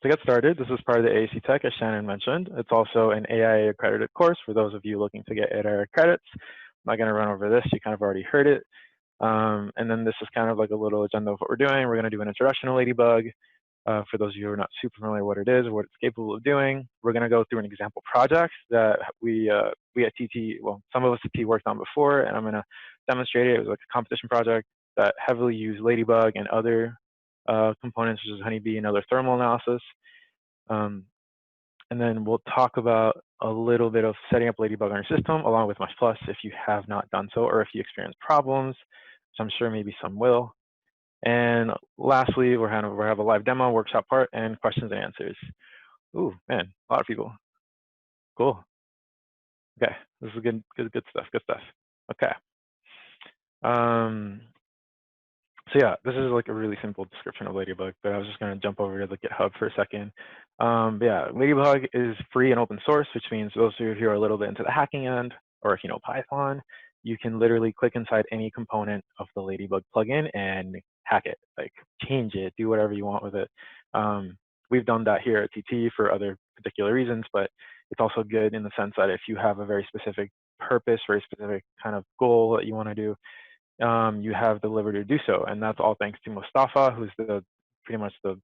To get started, this is part of the AEC Tech, as Shannon mentioned. It's also an AI accredited course for those of you looking to get AIR credits. I'm not going to run over this. You kind of already heard it. And then this is kind of like a little agenda of what we're doing. We're going to do an introduction to Ladybug. For those of you who are not super familiar with what it is or what it's capable of doing, we're going to go through an example project that we at TT, well, some of us at TT worked on before, and I'm going to demonstrate it. It was like a competition project that heavily used Ladybug and other components, such as Honeybee and other thermal analysis. And then we'll talk about a little bit of setting up Ladybug on your system, along with Mesh Plus, if you have not done so, or if you experience problems, which I'm sure maybe some will. And lastly, we'll have a live demo, workshop part, and questions and answers. Ooh, man, a lot of people. Cool. Okay, this is good stuff. Good stuff. Okay. So yeah, this is like a really simple description of Ladybug, but I was just going to jump over to the GitHub for a second. But yeah, Ladybug is free and open source, which means those of you who are a little bit into the hacking end, or if you know Python, you can literally click inside any component of the Ladybug plugin and hack it, like change it, do whatever you want with it. We've done that here at TT for other particular reasons, but it's also good in the sense that if you have a very specific purpose, very specific kind of goal that you want to do, you have the liberty to do so, and that's all thanks to Mustafa, who's pretty much the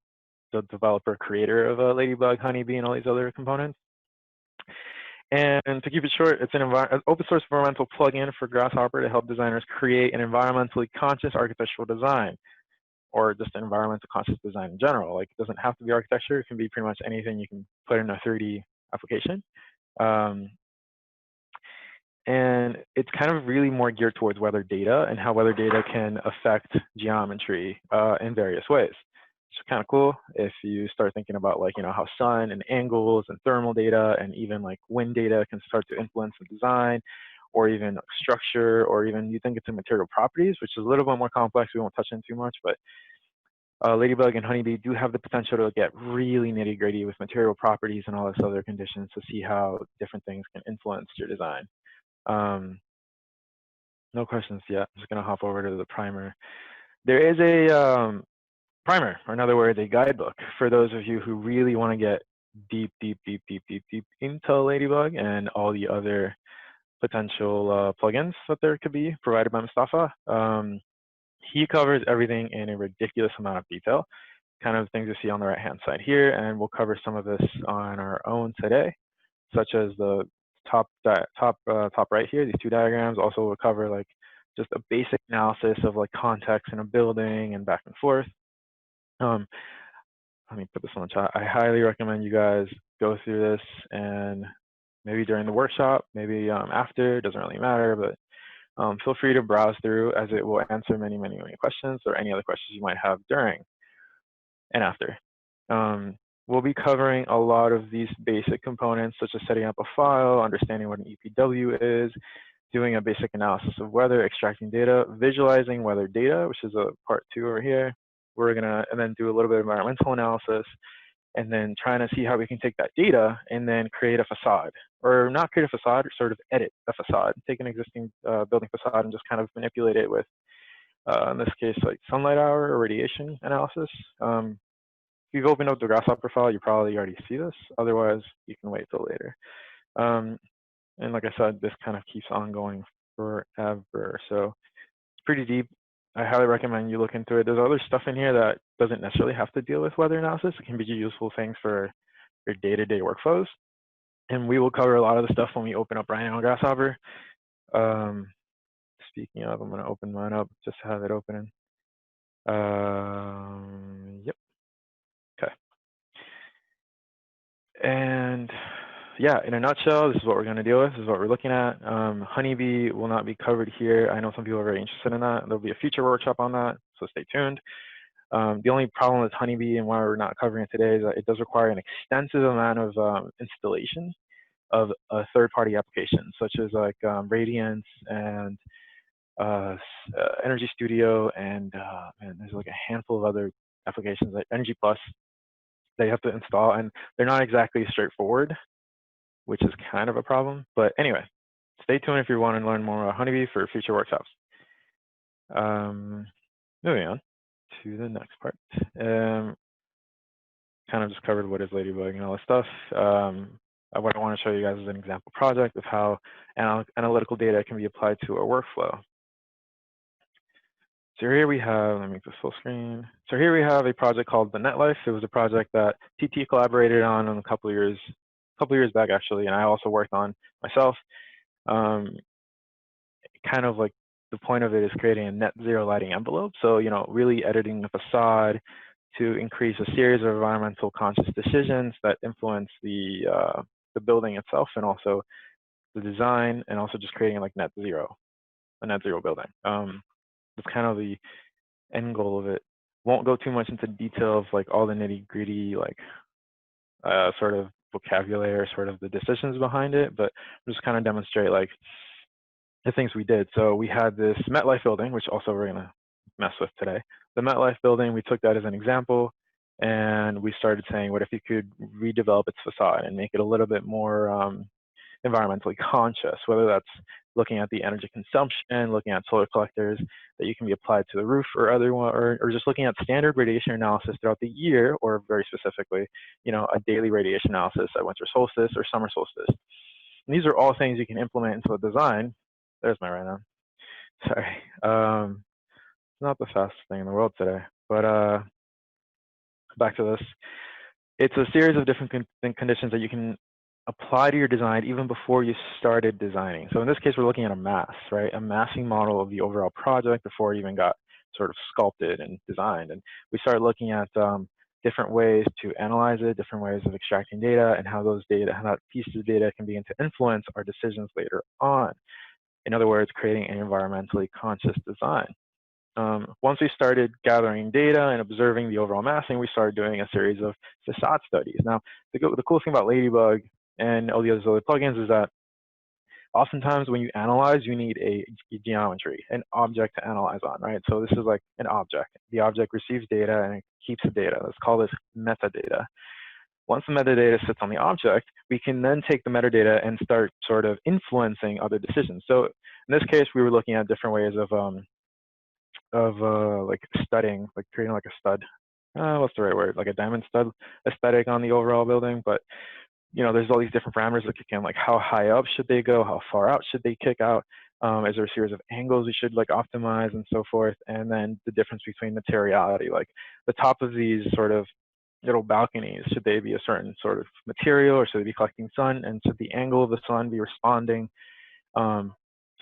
developer creator of Ladybug, Honeybee, and all these other components. And to keep it short, it's an open source environmental plugin for Grasshopper to help designers create an environmentally conscious architectural design, or just environmental conscious design in general. Like, it doesn't have to be architecture; it can be pretty much anything you can put in a 3D application. And it's kind of really more geared towards weather data and how weather data can affect geometry in various ways. It's kind of cool if you start thinking about, like, how sun and angles and thermal data and even like wind data can start to influence the design, or even structure, or even you think it's in material properties, which is a little bit more complex. We won't touch in too much, but Ladybug and Honeybee do have the potential to get really nitty gritty with material properties and all this other conditions to see how different things can influence your design. No questions yet. I'm just going to hop over to the primer. There is a primer, or in other words, a guidebook for those of you who really want to get deep into Ladybug and all the other potential plugins that there could be provided by Mustafa. He covers everything in a ridiculous amount of detail, kind of things you see on the right-hand side here, and we'll cover some of this on our own today, such as the top right here, these two diagrams. Also will cover like just a basic analysis of like context in a building and back and forth. Let me put this on the chat. I highly recommend you guys go through this, and maybe during the workshop, maybe after, it doesn't really matter, but feel free to browse through, as it will answer many questions, or any other questions you might have during and after. We'll be covering a lot of these basic components, such as setting up a file, understanding what an EPW is, doing a basic analysis of weather, extracting data, visualizing weather data, which is a part 2 over here. We're gonna, and then do a little bit of environmental analysis, and then trying to see how we can take that data and then create a facade, or not create a facade, or sort of edit a facade, take an existing building facade and just kind of manipulate it with, in this case, like sunlight hour or radiation analysis. If you've opened up the Grasshopper file, you probably already see this. Otherwise, you can wait till later. And like I said, this kind of keeps on going forever. So it's pretty deep. I highly recommend you look into it. There's other stuff in here that doesn't necessarily have to deal with weather analysis. It can be useful things for your day-to-day workflows. And we will cover a lot of the stuff when we open up Rhino Grasshopper. Speaking of, I'm going to open mine up just to have it open. Yep. Okay. And yeah, in a nutshell, this is what we're going to deal with. This is what we're looking at. Honeybee will not be covered here. I know some people are very interested in that. There'll be a future workshop on that, so stay tuned. The only problem with Honeybee and why we're not covering it today is that it does require an extensive amount of installation of third-party applications, such as like Radiance and Energy Studio, and there's like a handful of other applications like Energy Plus that you have to install, and they're not exactly straightforward, which is kind of a problem. But anyway, stay tuned if you want to learn more about Honeybee for future workshops. Moving on to the next part. kind of just covered what is Ladybug and all this stuff. What I want to show you guys is an example project of how analytical data can be applied to a workflow. So here we have, let me make this full screen. So here we have a project called the Netlife. It was a project that TT collaborated on a couple of years back actually, and I also worked on myself. Kind of like the point of it is creating a net zero lighting envelope. So, you know, really editing the facade to increase a series of environmental conscious decisions that influence the building itself and also the design, and also just creating like a net zero building. That's kind of the end goal of it. Won't go too much into detail of like all the nitty gritty like sort of vocabulary or sort of the decisions behind it, but just kind of demonstrate like the things we did. So we had this Netlife building, which also we're gonna mess with today. The Netlife building, we took that as an example, and we started saying, what if you could redevelop its facade and make it a little bit more environmentally conscious, whether that's looking at the energy consumption, looking at solar collectors that you can be applied to the roof or other one, or just looking at standard radiation analysis throughout the year, or very specifically, you know, a daily radiation analysis at winter solstice or summer solstice. And these are all things you can implement into a design. There's my Rhino. Sorry. It's not the fastest thing in the world today, but back to this. It's a series of different conditions that you can apply to your design even before you started designing. So in this case, we're looking at a mass, right? A massing model of the overall project before it even got sort of sculpted and designed. And we started looking at different ways to analyze it, different ways of extracting data, and how those data, how that piece of data can begin to influence our decisions later on. In other words, creating an environmentally conscious design. Once we started gathering data and observing the overall massing, we started doing a series of facade studies. Now, the cool thing about Ladybug and all the other plugins is that oftentimes when you analyze, you need a geometry, an object to analyze on, right? So this is like an object. The object receives data and it keeps the data. Let's call this metadata. Once the metadata sits on the object, we can then take the metadata and start sort of influencing other decisions. So in this case, we were looking at different ways of like studding, like creating like a stud. What's the right word? Like a diamond stud aesthetic on the overall building. But you know, there's all these different parameters that kick in, like how high up should they go, how far out should they kick out, is there a series of angles we should like optimize and so forth, and then the difference between materiality, like the top of these sort of little balconies, should they be a certain sort of material, or should they be collecting sun, and should the angle of the sun be responding to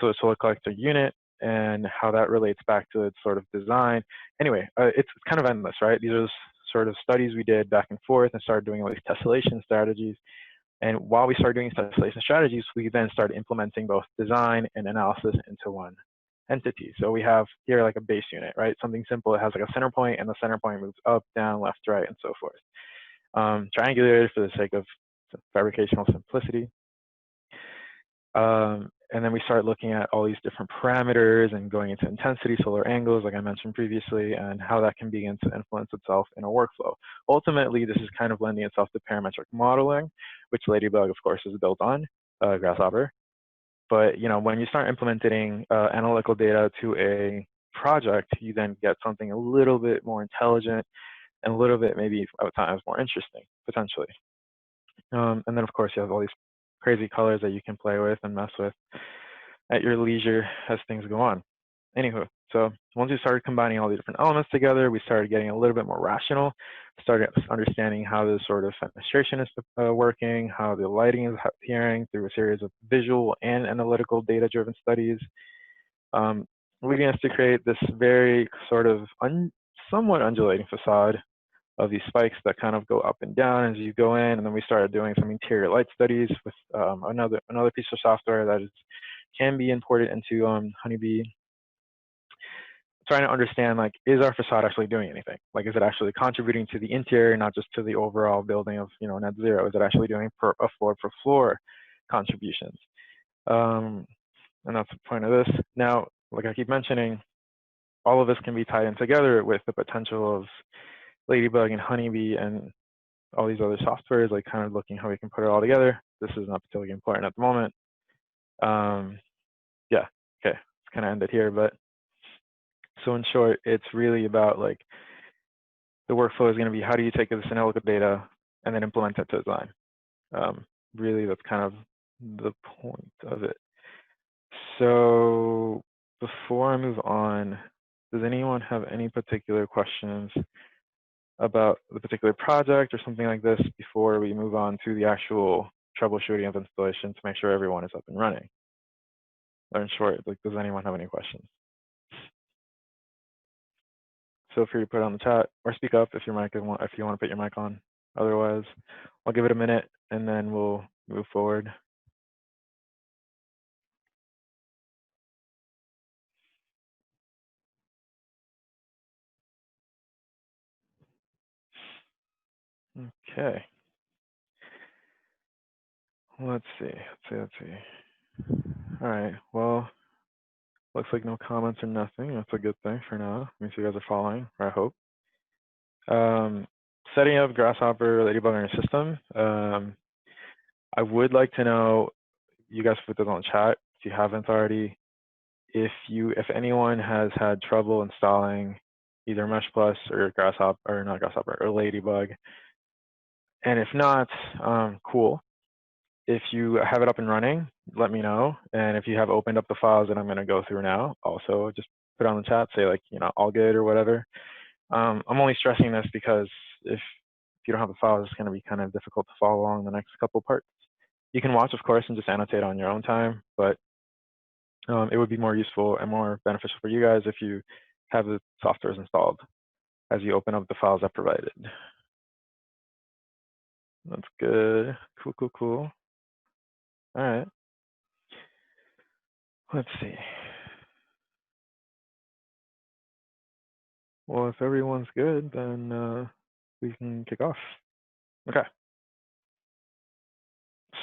the solar collector unit, and how that relates back to its sort of design. Anyway, it's kind of endless, right? These are sort of studies we did back and forth and started doing all these tessellation strategies. And while we started doing tessellation strategies, we then started implementing both design and analysis into one entity. So we have here like a base unit, right? Something simple. It has like a center point, and the center point moves up, down, left, right, and so forth. Triangulated for the sake of fabricational simplicity. And then we start looking at all these different parameters and going into intensity, solar angles, like I mentioned previously, and how that can begin to influence itself in a workflow. Ultimately, this is kind of lending itself to parametric modeling, which Ladybug, of course, is built on, Grasshopper. But you know, when you start implementing analytical data to a project, you then get something a little bit more intelligent and a little bit maybe at times more interesting, potentially. And then, of course, you have all these crazy colors that you can play with and mess with at your leisure as things go on. Anywho, so once we started combining all the different elements together, we started getting a little bit more rational, started understanding how this sort of fenestration is working, how the lighting is appearing through a series of visual and analytical data-driven studies. We began to create this very sort of somewhat undulating facade of these spikes that kind of go up and down as you go in. And then we started doing some interior light studies with another piece of software that can be imported into Honeybee, trying to understand, like, is our facade actually doing anything? Like, is it actually contributing to the interior, not just to the overall building of, you know, net zero? Is it actually doing a floor per floor contributions? And that's the point of this. Now, like I keep mentioning, all of this can be tied in together with the potential of Ladybug and Honeybee and all these other softwares, like kind of looking how we can put it all together. This is not particularly important at the moment. Yeah, okay, it's kind of ended here, but so in short, it's really about like the workflow is going to be how do you take this analytical data and then implement it to design. Really, that's kind of the point of it. So before I move on, does anyone have any particular questions about the particular project or something like this before we move on to the actual troubleshooting of installation to make sure everyone is up and running? Or in short, like, does anyone have any questions? Feel free to put it on the chat or speak up if you want to put your mic on. Otherwise, I'll give it a minute and then we'll move forward. Okay. Let's see. All right. Well, looks like no comments or nothing. That's a good thing for now. Means you guys are following, or I hope. Setting up Grasshopper, Ladybug in your system. I would like to know, you guys put this on the chat if you haven't already, if anyone has had trouble installing either Mesh Plus or Grasshopper, or not Grasshopper, or Ladybug. And if not, cool. If you have it up and running, let me know. And if you have opened up the files that I'm going to go through now, also just put it on the chat, say like, all good or whatever. I'm only stressing this because if you don't have the files, it's going to be kind of difficult to follow along the next couple parts. You can watch, of course, and just annotate on your own time, but it would be more useful and more beneficial for you guys if you have the softwares installed as you open up the files I provided. That's good. Cool. All right. Let's see. Well, if everyone's good, then we can kick off. Okay.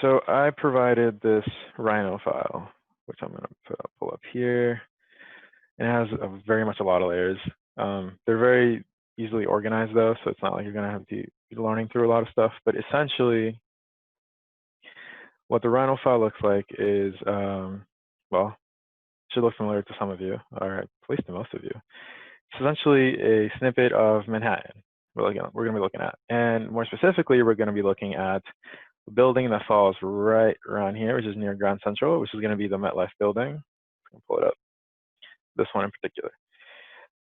So I provided this Rhino file, which I'm going to pull up here. And it has very much a lot of layers. They're very easily organized though, so it's not like you're going to have to be learning through a lot of stuff. But essentially, what the Rhino file looks like is, well, should look familiar to some of you, or at least to most of you. It's essentially a snippet of Manhattan we're going to be looking at. And more specifically, we're going to be looking at the building that falls right around here, which is near Grand Central, which is going to be the Netlife building. I'm going to pull it up, this one in particular.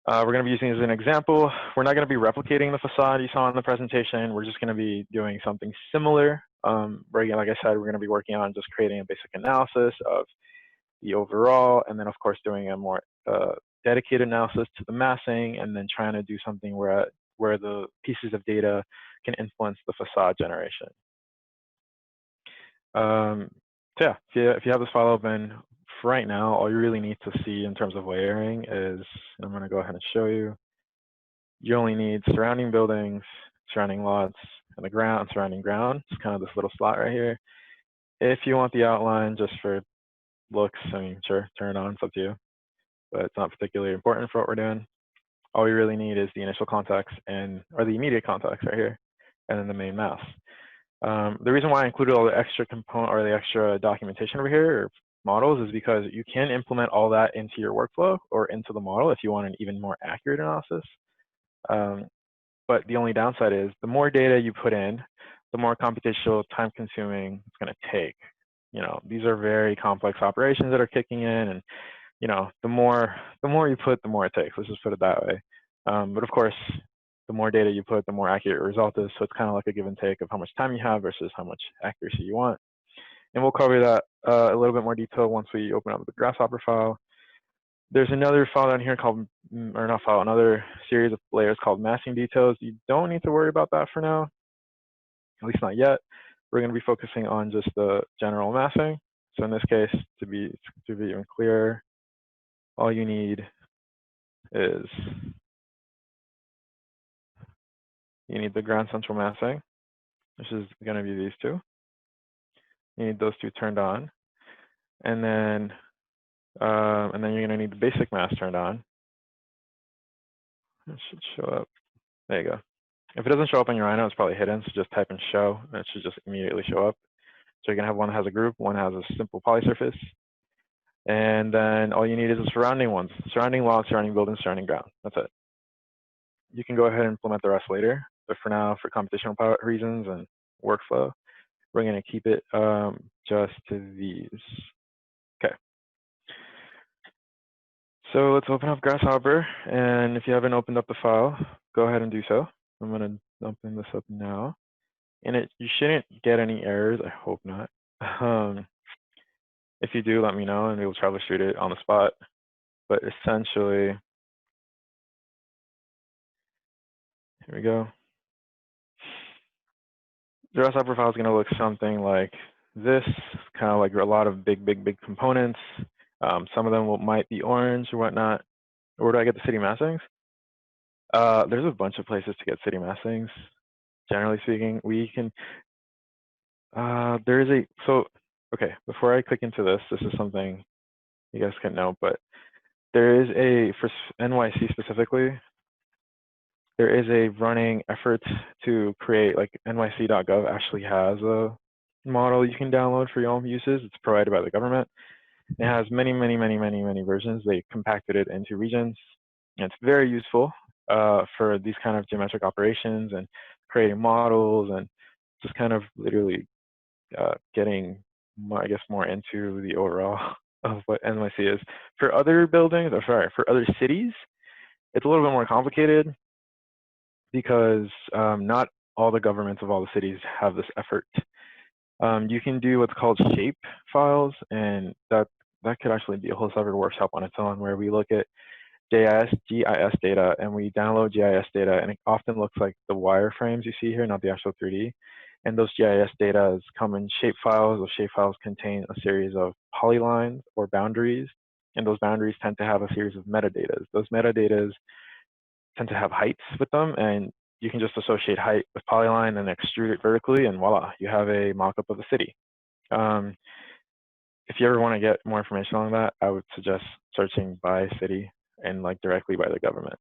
We're going to be using it as an example. We're not going to be replicating the facade you saw in the presentation. We're just going to be doing something similar. Again, like I said, we're going to be working on just creating a basic analysis of the overall, and then of course doing a more dedicated analysis to the massing, and then trying to do something where the pieces of data can influence the facade generation. So yeah, if you have this file open, for right now, all you really need to see in terms of layering is, I'm going to go ahead and show you. You only need surrounding buildings, surrounding lots, and the ground, surrounding ground. It's kind of this little slot right here. If you want the outline just for looks, I mean, sure, turn it on, it's up to you. But it's not particularly important for what we're doing. All we really need is the initial context or the immediate context right here, and then the main mass. The reason why I included all the extra component or the extra documentation over here, or models, is because you can implement all that into your workflow or into the model if you want an even more accurate analysis. But the only downside is the more data you put in, the more computational time consuming it's going to take. These are very complex operations that are kicking in, and the more you put, the more it takes. Let's just put it that way. But of course, the more data you put, the more accurate the result is. So it's kind of like a give and take of how much time you have versus how much accuracy you want. And we'll cover that a little bit more detail once we open up the Grasshopper file. There's another file down here called, or not file, another series of layers called massing details. You don't need to worry about that for now, at least not yet. We're going to be focusing on just the general massing. So in this case, to be even clearer, all you need is the ground central massing, which is going to be these two. You need those two turned on, and then you're going to need the basic mass turned on. It should show up. There you go. If it doesn't show up on your Rhino, it's probably hidden. So just type in show, and it should just immediately show up. So you're going to have one that has a group, one has a simple polysurface, and then all you need is the surrounding ones: surrounding lots, surrounding buildings, surrounding ground. That's it. You can go ahead and implement the rest later. But for now, for computational reasons and workflow, we're going to keep it just to these. Okay. So let's open up Grasshopper. And if you haven't opened up the file, go ahead and do so. I'm going to open this up now. And you shouldn't get any errors. I hope not. If you do, let me know, and we'll troubleshoot it on the spot. But essentially, here we go. The Grasshopper file is going to look something like this, kind of like a lot of big components. Some of them might be orange or whatnot. Where do I get the city massings? There's a bunch of places to get city massings. Generally speaking, we can. There is a okay. Before I click into this, this is something you guys can know, but there is a for NYC specifically. There is a running effort to create, like NYC.gov actually has a model you can download for your own uses. It's provided by the government. It has many versions. They compacted it into regions. And it's very useful for these kind of geometric operations and creating models and just kind of literally getting, I guess, more into the overall of what NYC is. For other buildings, or sorry, for other cities, it's a little bit more complicated because not all the governments of all the cities have this effort. You can do what's called shape files, and that could actually be a whole separate workshop on its own, where we look at GIS data, and we download GIS data, and it often looks like the wireframes you see here, not the actual 3D. And those GIS data come in shape files. Those shape files contain a series of polylines or boundaries, and those boundaries tend to have a series of metadata. Those metadata tend to have heights with them, and you can just associate height with polyline and extrude it vertically, and voila, you have a mock-up of a city. If you ever want to get more information on that, I would suggest searching by city and like directly by the government.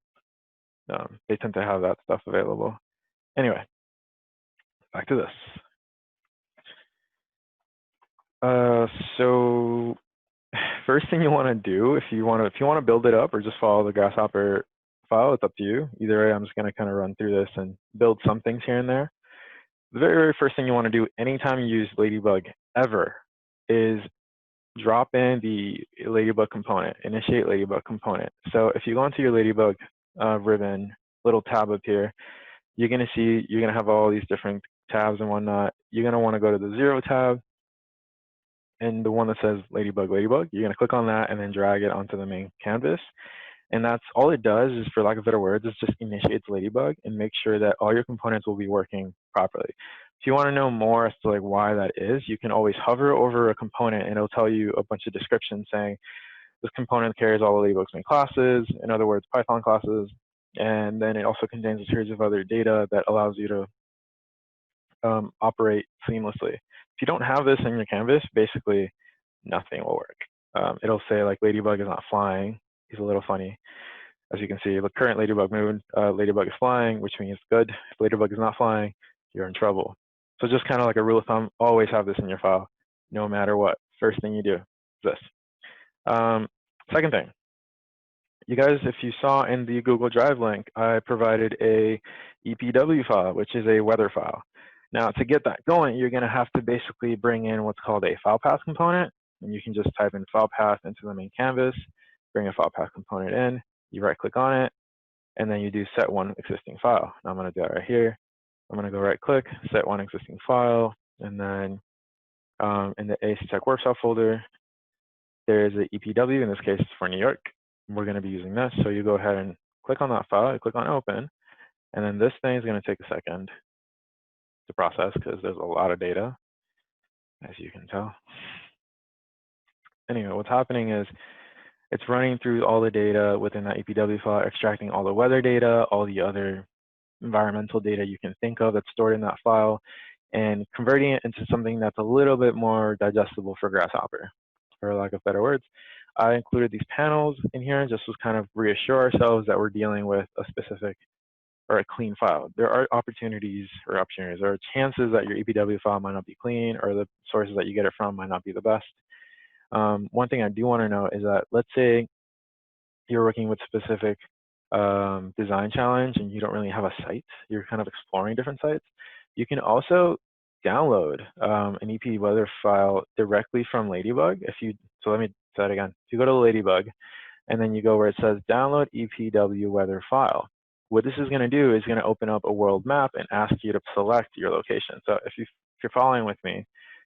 They tend to have that stuff available. Anyway, back to this. So first thing you want to do, if you want to build it up or just follow the Grasshopper file, it's up to you. Either way, I'm just going to kind of run through this and build some things here and there. The very first thing you want to do anytime you use Ladybug ever is drop in the Ladybug component, initiate Ladybug component. So if you go into your Ladybug ribbon, little tab up here, you're going to have all these different tabs and whatnot. You're going to want to go to the 0 tab, and the one that says Ladybug, you're going to click on that and then drag it onto the main canvas. And that's all it does is, for lack of better words, it just initiates Ladybug and make sure that all your components will be working properly. If you want to know more as to like why that is, you can always hover over a component and it'll tell you a bunch of descriptions saying this component carries all the Ladybug's main classes, in other words, Python classes, and then it also contains a series of other data that allows you to operate seamlessly. If you don't have this in your canvas, basically nothing will work. It'll say like Ladybug is not flying. He's a little funny. As you can see, the current Ladybug mood, Ladybug is flying, which means good. If Ladybug is not flying, you're in trouble. So just kind of like a rule of thumb, always have this in your file, no matter what. First thing you do is this. Second thing, you guys, if you saw in the Google Drive link, I provided a EPW file, which is a weather file. Now, to get that going, you're going to have to basically bring in what's called a file path component, and you can just type in file path into the main canvas, bring a file path component in, you right-click on it, and then you do set one existing file. Now I'm going to do that right here. I'm going to go right-click, set one existing file, and then in the AEC Tech Workshop folder, there is an EPW. In this case, it's for New York. We're going to be using this. So you go ahead and click on that file, you click on open, and then this thing is going to take a second to process because there's a lot of data, as you can tell. Anyway, what's happening is it's running through all the data within that EPW file, extracting all the weather data, all the other environmental data you can think of that's stored in that file, and converting it into something that's a little bit more digestible for Grasshopper, for lack of better words. I included these panels in here just to kind of reassure ourselves that we're dealing with a specific or a clean file. There are opportunities, there are chances that your EPW file might not be clean, or the sources that you get it from might not be the best. One thing I do want to know is that, let's say you're working with specific design challenge and you don't really have a site, you're kind of exploring different sites, you can also download an EP weather file directly from Ladybug. So let me say that again. If you go to Ladybug and then you go where it says download EPW weather file, what this is going to do is going to open up a world map and ask you to select your location. So if you're following with me,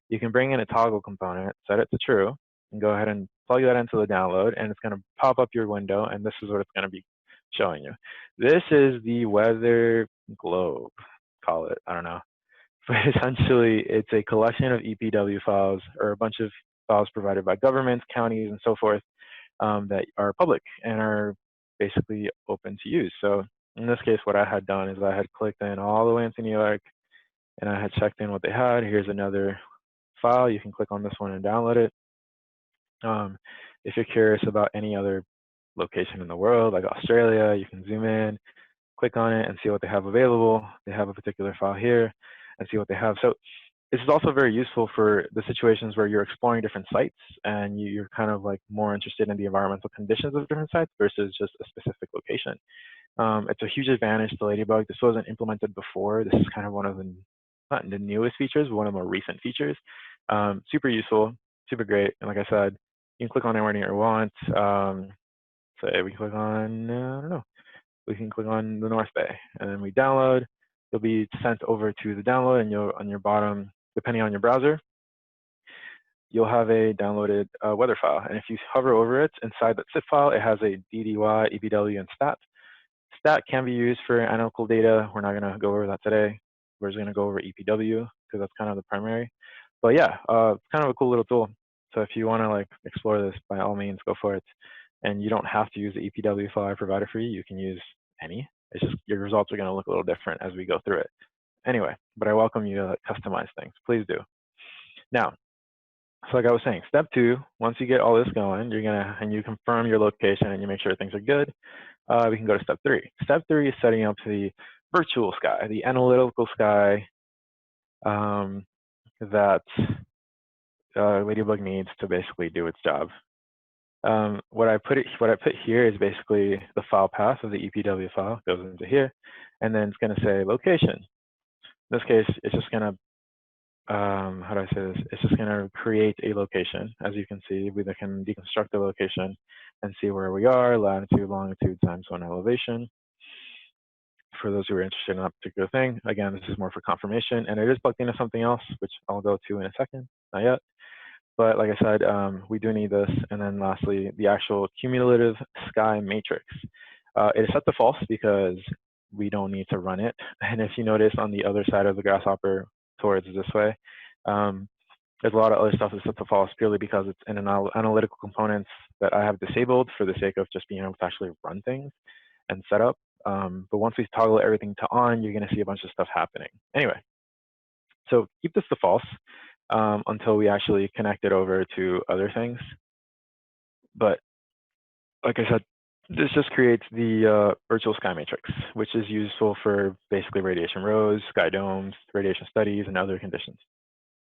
you can bring in a toggle component, set it to true, and go ahead and plug that into the download, and it's going to pop up your window, and this is what it's going to be showing you. This is the weather globe, call it, I don't know. But essentially, it's a collection of EPW files, or a bunch of files provided by governments, counties, and so forth, that are public and are basically open to use. So in this case, what I had done is I had clicked in all the way into New York, and I had checked in what they had. Here's another file. You can click on this one and download it. If you're curious about any other location in the world, like Australia, you can zoom in, click on it, and see what they have available. They have a particular file here, and see what they have. So this is also very useful for the situations where you're exploring different sites and you're kind of like more interested in the environmental conditions of different sites versus just a specific location. It's a huge advantage to Ladybug. This wasn't implemented before. This is kind of one of the, not the newest features, but one of the more recent features. Super useful, super great. And like I said, you can click on anywhere you want. Say we click on, I don't know, we can click on the North Bay, and then we download. You'll be sent over to the download, and you'll, on your bottom, depending on your browser, you'll have a downloaded weather file. And if you hover over it, inside that zip file, it has a DDY, EPW, and stat. Stat can be used for analytical data. We're not going to go over that today. We're just going to go over EPW because that's kind of the primary. But yeah, it's kind of a cool little tool. So if you want to like explore this, by all means, go for it. And you don't have to use the EPW file I provided for you. You can use any. It's just your results are going to look a little different as we go through it. Anyway, but I welcome you to customize things. Please do. Now, so like I was saying, step 2, once you get all this going, and you confirm your location and you make sure things are good, we can go to step 3. Step 3 is setting up the virtual sky, the analytical sky that Ladybug needs to basically do its job. What I put here is basically the file path of the EPW file. It goes into here, and then it's going to say location. In this case, it's just going to, how do I say this? It's just going to create a location. As you can see, we can deconstruct the location and see where we are, latitude, longitude, time zone, elevation. For those who are interested in that particular thing, again, this is more for confirmation, and it is plugged into something else, which I'll go to in a second, not yet. But like I said, we do need this. And then lastly, the actual Cumulative Sky Matrix. It is set to false because we don't need to run it. And if you notice on the other side of the Grasshopper towards this way, there's a lot of other stuff that's set to false purely because it's in an analytical components that I have disabled for the sake of just being able to actually run things and set up. But once we toggle everything to on, you're going to see a bunch of stuff happening. Anyway, so keep this to false until we actually connect it over to other things. But like I said, this just creates the virtual sky matrix, which is useful for basically radiation rows, sky domes, radiation studies, and other conditions.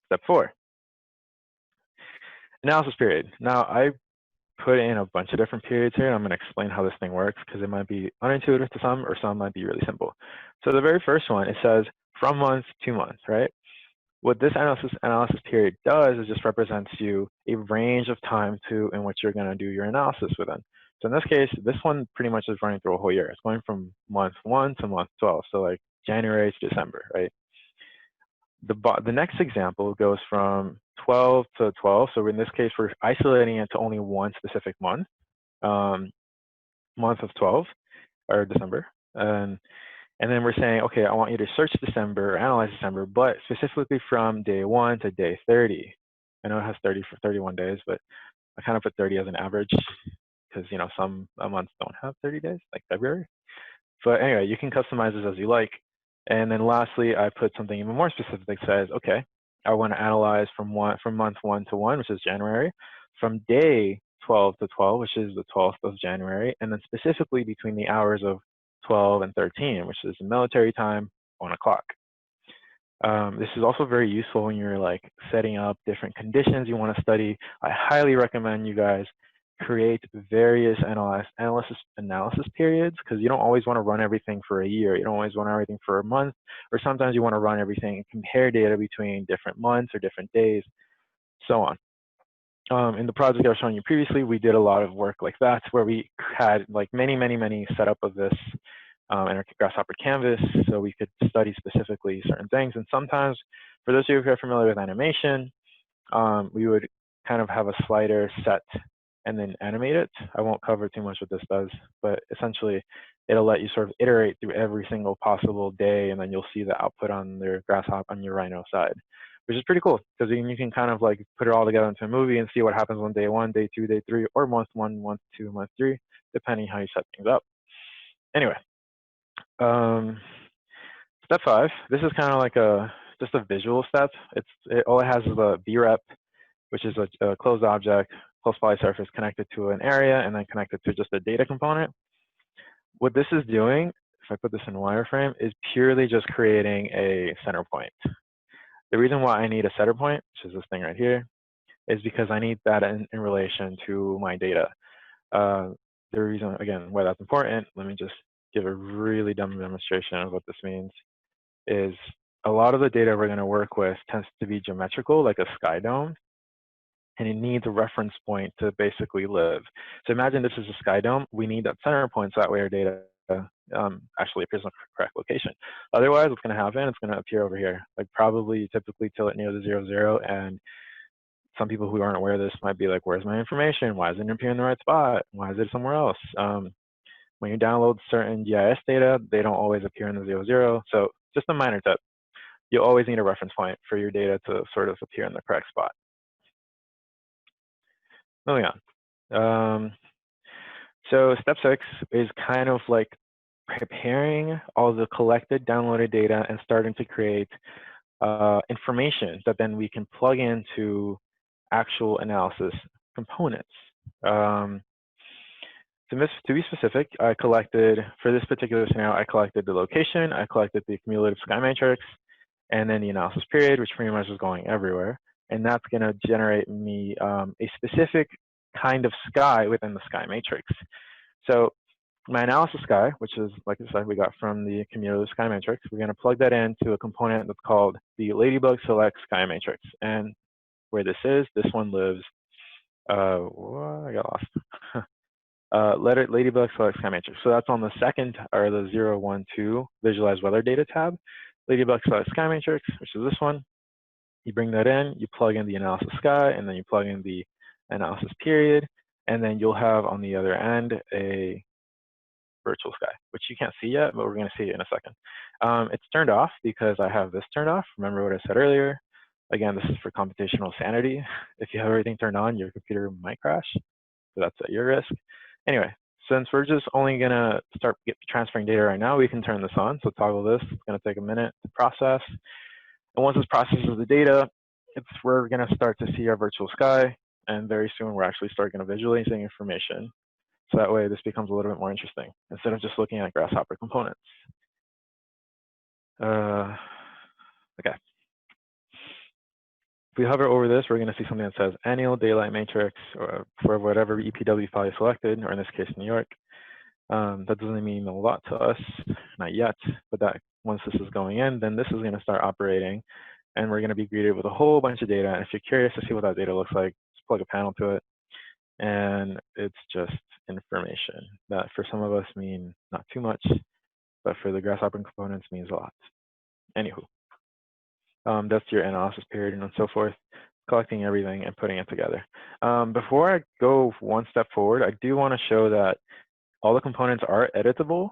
Step 4, analysis period. Now, I put in a bunch of different periods here, and I'm going to explain how this thing works because it might be unintuitive to some, or some might be really simple. So the very first one, it says from month to month, right? What this analysis period does is just represents you a range of time in which you're going to do your analysis within. So in this case, this one pretty much is running through a whole year. It's going from month 1 to month 12, so like January to December, right? The next example goes from 12 to 12. So in this case, we're isolating it to only one specific month, month of 12 or December. And then we're saying, okay, I want you to search December or analyze December, but specifically from day 1 to day 30. I know it has 30 for 31 days, but I kind of put 30 as an average because, you know, some months don't have 30 days, like February. But anyway, you can customize this as you like. And then lastly, I put something even more specific that says, okay, I want to analyze from month 1 to 1, which is January, from day 12 to 12, which is the 12th of January, and then specifically between the hours of 12 and 13, which is military time, 1 o'clock. This is also very useful when you're like setting up different conditions you want to study. I highly recommend you guys create various analysis periods, because you don't always want to run everything for a year. You don't always want everything for a month, or sometimes you want to run everything and compare data between different months or different days, so on. In the project I was showing you previously, we did a lot of work like that, where we had like many setup of this in our Grasshopper canvas, so we could study specifically certain things. And sometimes, for those of you who are familiar with animation, we would kind of have a slider set and then animate it. I won't cover too much what this does, but essentially it'll let you sort of iterate through every single possible day, and then you'll see the output on your Grasshopper, on your Rhino side, which is pretty cool, because you can kind of like put it all together into a movie and see what happens on day 1, day 2, day 3, or month 1, month 2, month 3, depending how you set things up. Anyway, step 5, this is kind of like just a visual step. All it has is a vrep, which is a closed object, closed poly surface connected to an area, and then connected to just a data component. What this is doing, if I put this in wireframe, is purely just creating a center point. The reason why I need a center point, which is this thing right here, is because I need that in relation to my data. The reason, again, why that's important, let me just give a really dumb demonstration of what this means, is a lot of the data we're going to work with tends to be geometrical, like a sky dome, and it needs a reference point to basically live. So imagine this is a sky dome. We need that center point, so that way our data actually appears in the correct location. Otherwise, what's going to happen? It's going to appear over here, like probably typically till it near the 0, 0. And some people who aren't aware of this might be like, where's my information? Why doesn't it appear in the right spot? Why is it somewhere else? When you download certain GIS data, they don't always appear in the 0, 0. So just a minor tip. You always need a reference point for your data to sort of appear in the correct spot. Moving on. So step 6 is kind of like preparing all the collected downloaded data and starting to create information that then we can plug into actual analysis components. To be specific, I collected, for this particular scenario, I collected the location, I collected the cumulative sky matrix, and then the analysis period, which pretty much is going everywhere. And that's going to generate me a specific kind of sky within the sky matrix. So my analysis sky, which is, like I said, we got from the cumulative sky matrix, we're going to plug that into a component that's called the Ladybug select sky matrix. And where this one lives, I got lost. Ladybug select sky matrix. So that's on the second, or the 0, 1, 2 visualize weather data tab. Ladybug select sky matrix, which is this one. You bring that in, you plug in the analysis sky, and then you plug in the analysis period, and then you'll have on the other end a virtual sky, which you can't see yet, but we're going to see it in a second. It's turned off because I have this turned off. Remember what I said earlier. Again, this is for computational sanity. If you have everything turned on, your computer might crash, so that's at your risk. Anyway, since we're just only going to start transferring data right now, we can turn this on. So toggle this. It's going to take a minute to process. And once this processes the data, we're going to start to see our virtual sky. And very soon, we're actually starting to visualizing information. So that way, this becomes a little bit more interesting instead of just looking at Grasshopper components. Okay. If we hover over this, we're going to see something that says annual daylight matrix, or for whatever EPW file you selected, or in this case, New York. That doesn't mean a lot to us, not yet, but that once this is going in, then this is going to start operating, and we're going to be greeted with a whole bunch of data. And if you're curious to see what that data looks like, just plug a panel to it, and it's just information that for some of us mean not too much, but for the Grasshopper components means a lot. Anywho, that's your analysis period and so forth, collecting everything and putting it together. Before I go one step forward, I do want to show that all the components are editable.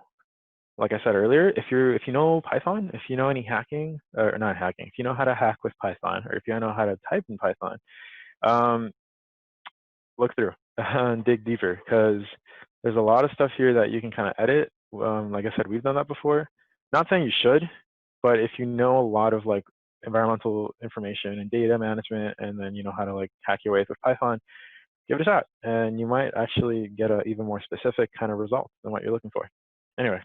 Like I said earlier, if you know Python, if you know any hacking, or not hacking, if you know how to hack with Python, or if you know how to type in Python, look through and dig deeper, because there's a lot of stuff here that you can kind of edit. Like I said, we've done that before. Not saying you should, but if you know a lot of like environmental information and data management, and then you know how to like hack your way with Python, give it a shot, and you might actually get an even more specific kind of result than what you're looking for. Anyway,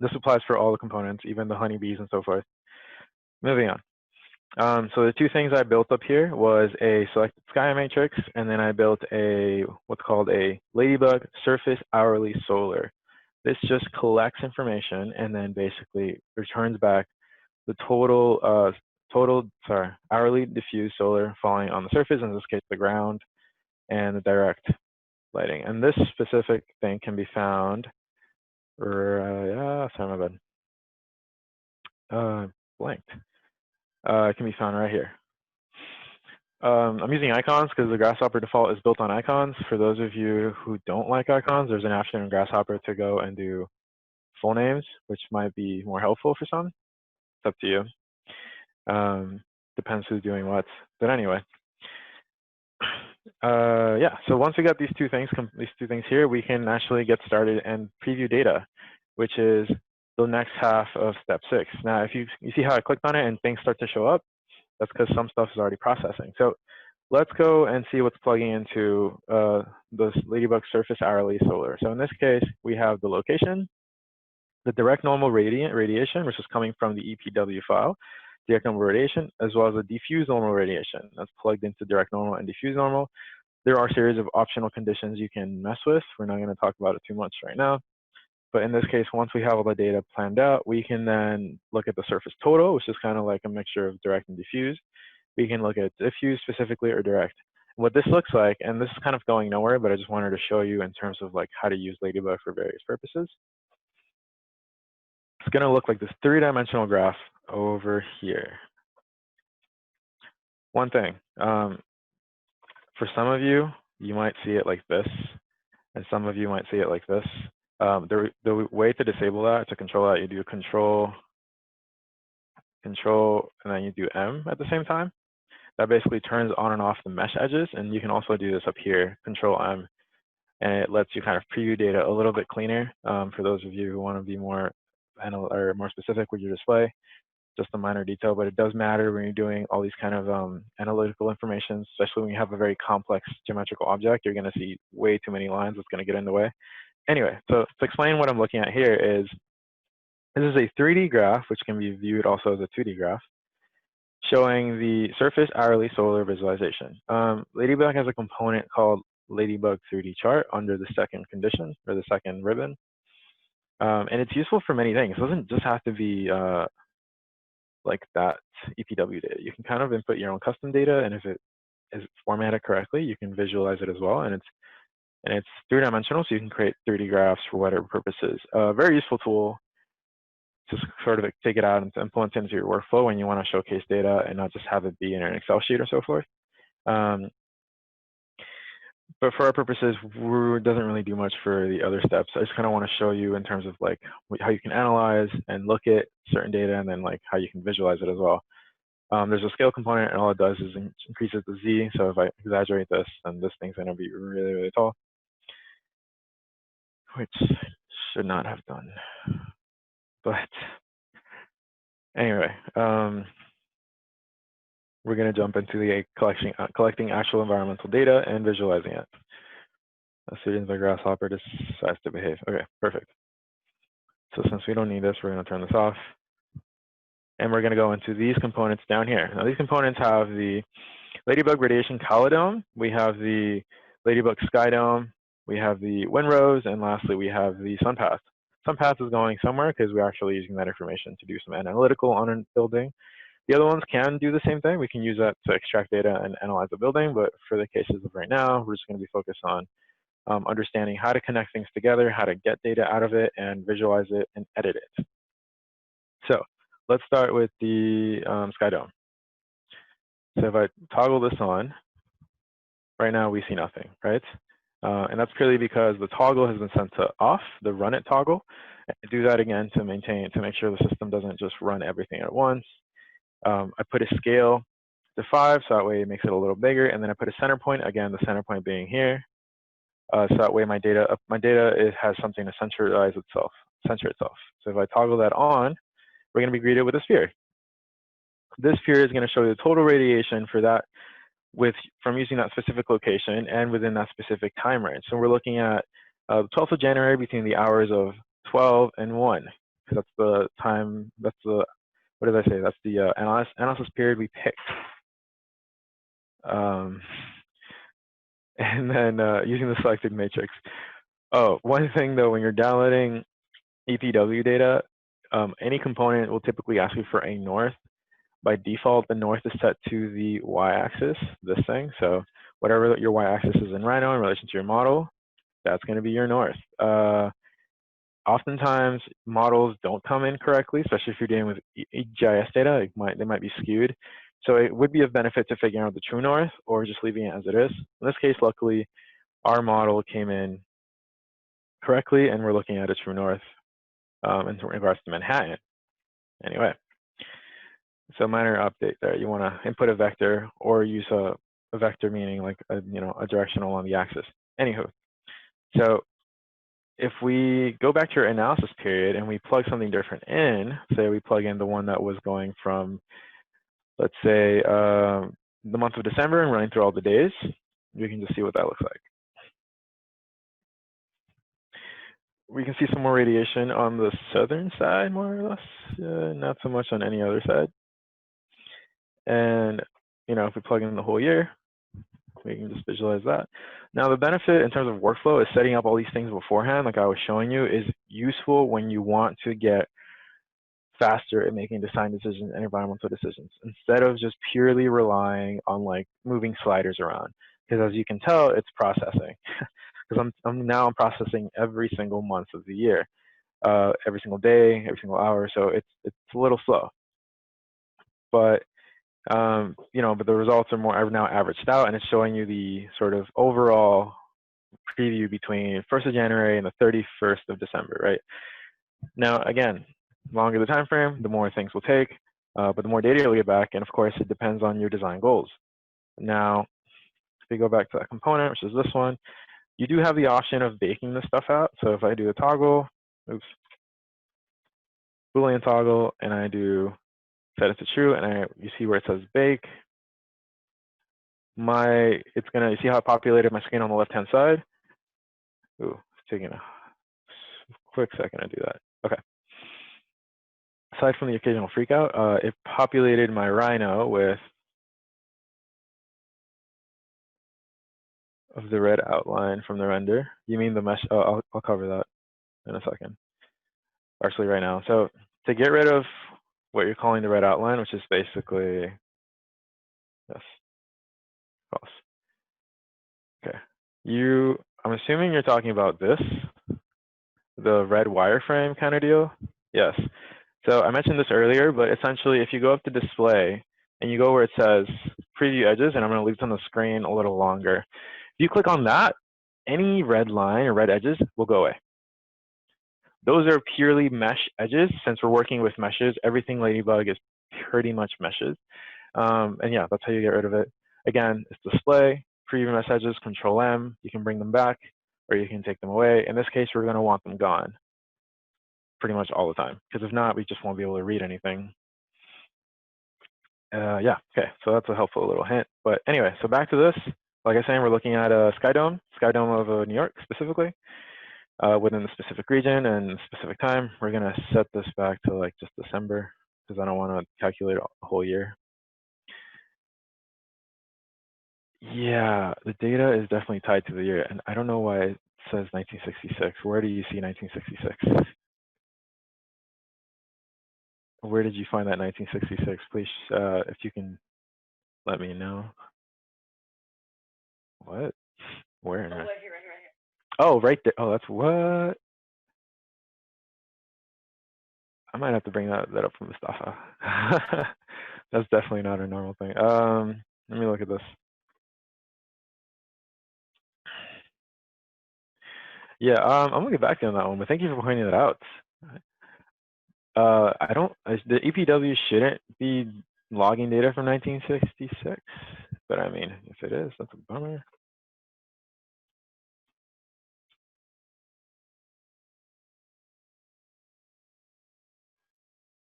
this applies for all the components, even the honeybees and so forth. Moving on. So the two things I built up here was a selected sky matrix, and then I built a what's called a Ladybug surface hourly solar. This just collects information and then basically returns back the total hourly diffuse solar falling on the surface, in this case the ground, and the direct lighting. And this specific thing can be found, sorry, my bad. Blanked. It can be found right here. I'm using icons because the Grasshopper default is built on icons. For those of you who don't like icons, there's an option in Grasshopper to go and do full names, which might be more helpful for some. It's up to you. Depends who's doing what. But anyway, yeah. So once we got these two things here, we can actually get started and preview data, which is the next half of step 6. Now, if you see how I clicked on it and things start to show up, that's because some stuff is already processing. So let's go and see what's plugging into this Ladybug surface hourly solar. So in this case, we have the location, the direct normal radiation, which is coming from the EPW file, direct normal radiation, as well as the diffuse normal radiation that's plugged into direct normal and diffuse normal. There are a series of optional conditions you can mess with. We're not going to talk about it too much right now. But in this case, once we have all the data planned out, we can then look at the surface total, which is kind of like a mixture of direct and diffuse. We can look at diffuse specifically or direct. What this looks like, and this is kind of going nowhere, but I just wanted to show you in terms of like how to use Ladybug for various purposes. It's going to look like this 3-dimensional graph over here. One thing, for some of you, you might see it like this, and some of you might see it like this. The way to disable that, to control that, you do control, and then you do M at the same time. That basically turns on and off the mesh edges, and you can also do this up here, control M, and it lets you kind of preview data a little bit cleaner for those of you who want to be more specific with your display. Just a minor detail, but it does matter when you're doing all these kind of analytical information, especially when you have a very complex geometrical object. You're going to see way too many lines that's going to get in the way. Anyway, so to explain what I'm looking at here is, this is a 3D graph, which can be viewed also as a 2D graph, showing the surface hourly solar visualization. Ladybug has a component called Ladybug 3D chart under the second condition, or the second ribbon. And it's useful for many things. It doesn't just have to be like that EPW data. You can kind of input your own custom data, and if it is formatted correctly, you can visualize it as well. And it's 3-dimensional, so you can create 3D graphs for whatever purposes. Very useful tool to sort of take it out and to implement it into your workflow when you want to showcase data and not just have it be in an Excel sheet or so forth. But for our purposes, it doesn't really do much for the other steps. I just kind of want to show you in terms of like how you can analyze and look at certain data, and then like how you can visualize it as well. There's a scale component, and all it does is increases the Z. So if I exaggerate this, then this thing's going to be really, really tall, which should not have done. But anyway, we're going to jump into the collecting actual environmental data and visualizing it. A student by Grasshopper decides to behave. Okay, perfect. So since we don't need this, we're going to turn this off. And we're going to go into these components down here. Now, these components have the Ladybug Radiation Calidome, we have the Ladybug Sky Dome, we have the Windrows, and lastly, we have the Sun Path. Sun Path is going somewhere because we're actually using that information to do some analytical on a building. The other ones can do the same thing. We can use that to extract data and analyze the building, but for the cases of right now, we're just going to be focused on understanding how to connect things together, how to get data out of it, and visualize it and edit it. So let's start with the Sky Dome. So if I toggle this on, right now we see nothing, right? And that's purely because the toggle has been set to off, the run it toggle. And do that again to make sure the system doesn't just run everything at once. I put a scale to 5, so that way it makes it a little bigger, and then I put a center point, again, the center point being here. So that way my data has something to center itself. So if I toggle that on, we're going to be greeted with a sphere. This sphere is going to show you the total radiation for that from using that specific location and within that specific time range. So we're looking at the 12th of January between the hours of 12 and 1, because that's the time, that's the what did I say? That's the analysis period we picked. And then using the selected matrix. Oh, one thing though, when you're downloading EPW data, any component will typically ask you for a north. By default, the north is set to the y-axis, this thing. So whatever your y-axis is in Rhino in relation to your model, that's going to be your north. Oftentimes, models don't come in correctly, especially if you're dealing with GIS data. They might be skewed. So it would be of benefit to figure out the true north or just leaving it as it is. In this case, luckily, our model came in correctly, and we're looking at a true north in regards to Manhattan. Anyway, so minor update there. You want to input a vector or use a vector, meaning like a directional on the axis. Anywho, so if we go back to your analysis period and we plug something different in, say we plug in the one that was going from, let's say, the month of December and running through all the days, we can just see what that looks like. We can see some more radiation on the southern side, more or less, not so much on any other side. And if we plug in the whole year, we can just visualize that. Now, the benefit in terms of workflow is setting up all these things beforehand, like I was showing you, is useful when you want to get faster at making design decisions and environmental decisions, instead of just purely relying on like moving sliders around. Because as you can tell, it's processing. Because I'm processing every single month of the year, every single day, every single hour. So it's a little slow. But but the results are now averaged out, and it's showing you the sort of overall preview between 1st of January and the 31st of December, right? Now, again, longer the time frame, the more things will take, but the more data you'll get back, and of course, it depends on your design goals. Now, if we go back to that component, which is this one, you do have the option of baking this stuff out. So if I do a toggle, Boolean toggle, and I do set it to true, and you see where it says bake, it's gonna, you see how I populated my screen on the left-hand side? Ooh, it's taking a quick second to do that. Okay. Aside from the occasional freakout, it populated my Rhino with the red outline from the render. You mean the mesh? Oh, I'll cover that in a second. Actually, right now. So to get rid of what you're calling the red outline, which is basically, yes, false. Okay. I'm assuming you're talking about this, the red wireframe kind of deal. Yes. So I mentioned this earlier, but essentially, if you go up to display and you go where it says preview edges, and I'm going to leave it on the screen a little longer. If you click on that, any red line or red edges will go away. Those are purely mesh edges. Since we're working with meshes, everything Ladybug is pretty much meshes. And yeah, that's how you get rid of it. Again, it's display, preview mesh edges, Control M. You can bring them back, or you can take them away. In this case, we're going to want them gone pretty much all the time, because if not, we just won't be able to read anything. Yeah, okay, so that's a helpful little hint. But anyway, so back to this. Like I was saying, we're looking at a sky dome of New York specifically, within the specific region and specific time. We're going to set this back to like just December, because I don't want to calculate the whole year. Yeah, the data is definitely tied to the year, and I don't know why it says 1966. Where do you see 1966? Where did you find that 1966? Please, if you can let me know. What? Where? Oh, right here, right here. Oh, right there. Oh, that's what? I might have to bring that up from Mustafa. That's definitely not a normal thing. Let me look at this. Yeah, I'm gonna get back to you on that one, but thank you for pointing that out. The EPW shouldn't be logging data from 1966, but I mean, if it is, that's a bummer.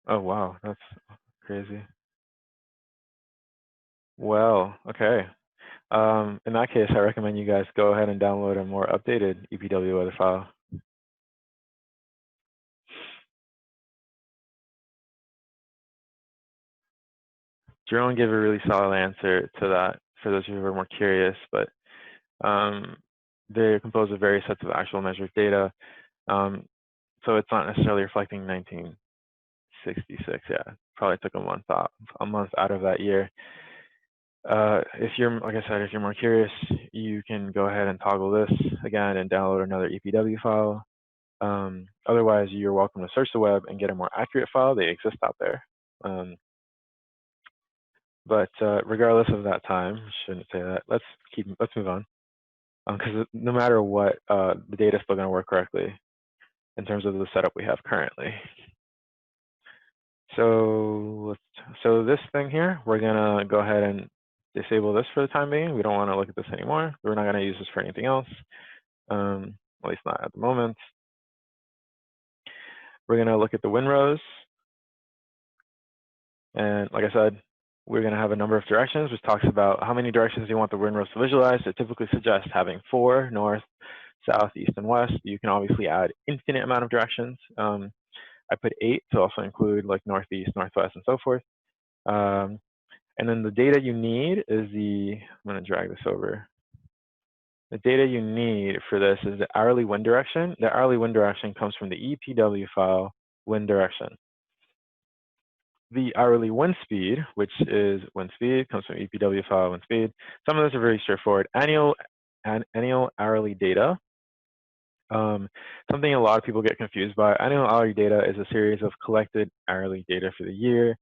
Oh wow, that's crazy. Well, okay. In that case, I recommend you guys go ahead and download a more updated EPW weather file. Jerome gave a really solid answer to that for those of you who are more curious, but they're composed of various sets of actual measured data. So it's not necessarily reflecting 1966. Yeah, probably took a month out of that year. If you're, like I said, if you're more curious, you can go ahead and toggle this again and download another EPW file. Otherwise, you're welcome to search the web and get a more accurate file. They exist out there. But regardless of that time, shouldn't say that. Let's move on, because no matter what, the data is still going to work correctly in terms of the setup we have currently. So this thing here, we're gonna go ahead and disable this for the time being. We don't want to look at this anymore. We're not going to use this for anything else, at least not at the moment. We're going to look at the Windrows, and like I said, we're going to have a number of directions, which talks about how many directions you want the Windrows to visualize. It typically suggests having 4: north, south, east, and west. You can obviously add infinite amount of directions. I put 8 to also include like northeast, northwest, and so forth. And then the data you need is I'm going to drag this over. The data you need for this is the hourly wind direction. The hourly wind direction comes from the EPW file wind direction. The hourly wind speed, which is wind speed, comes from EPW file wind speed. Some of those are very straightforward. Annual hourly data. Something a lot of people get confused by. Annual hourly data is a series of collected hourly data for the year,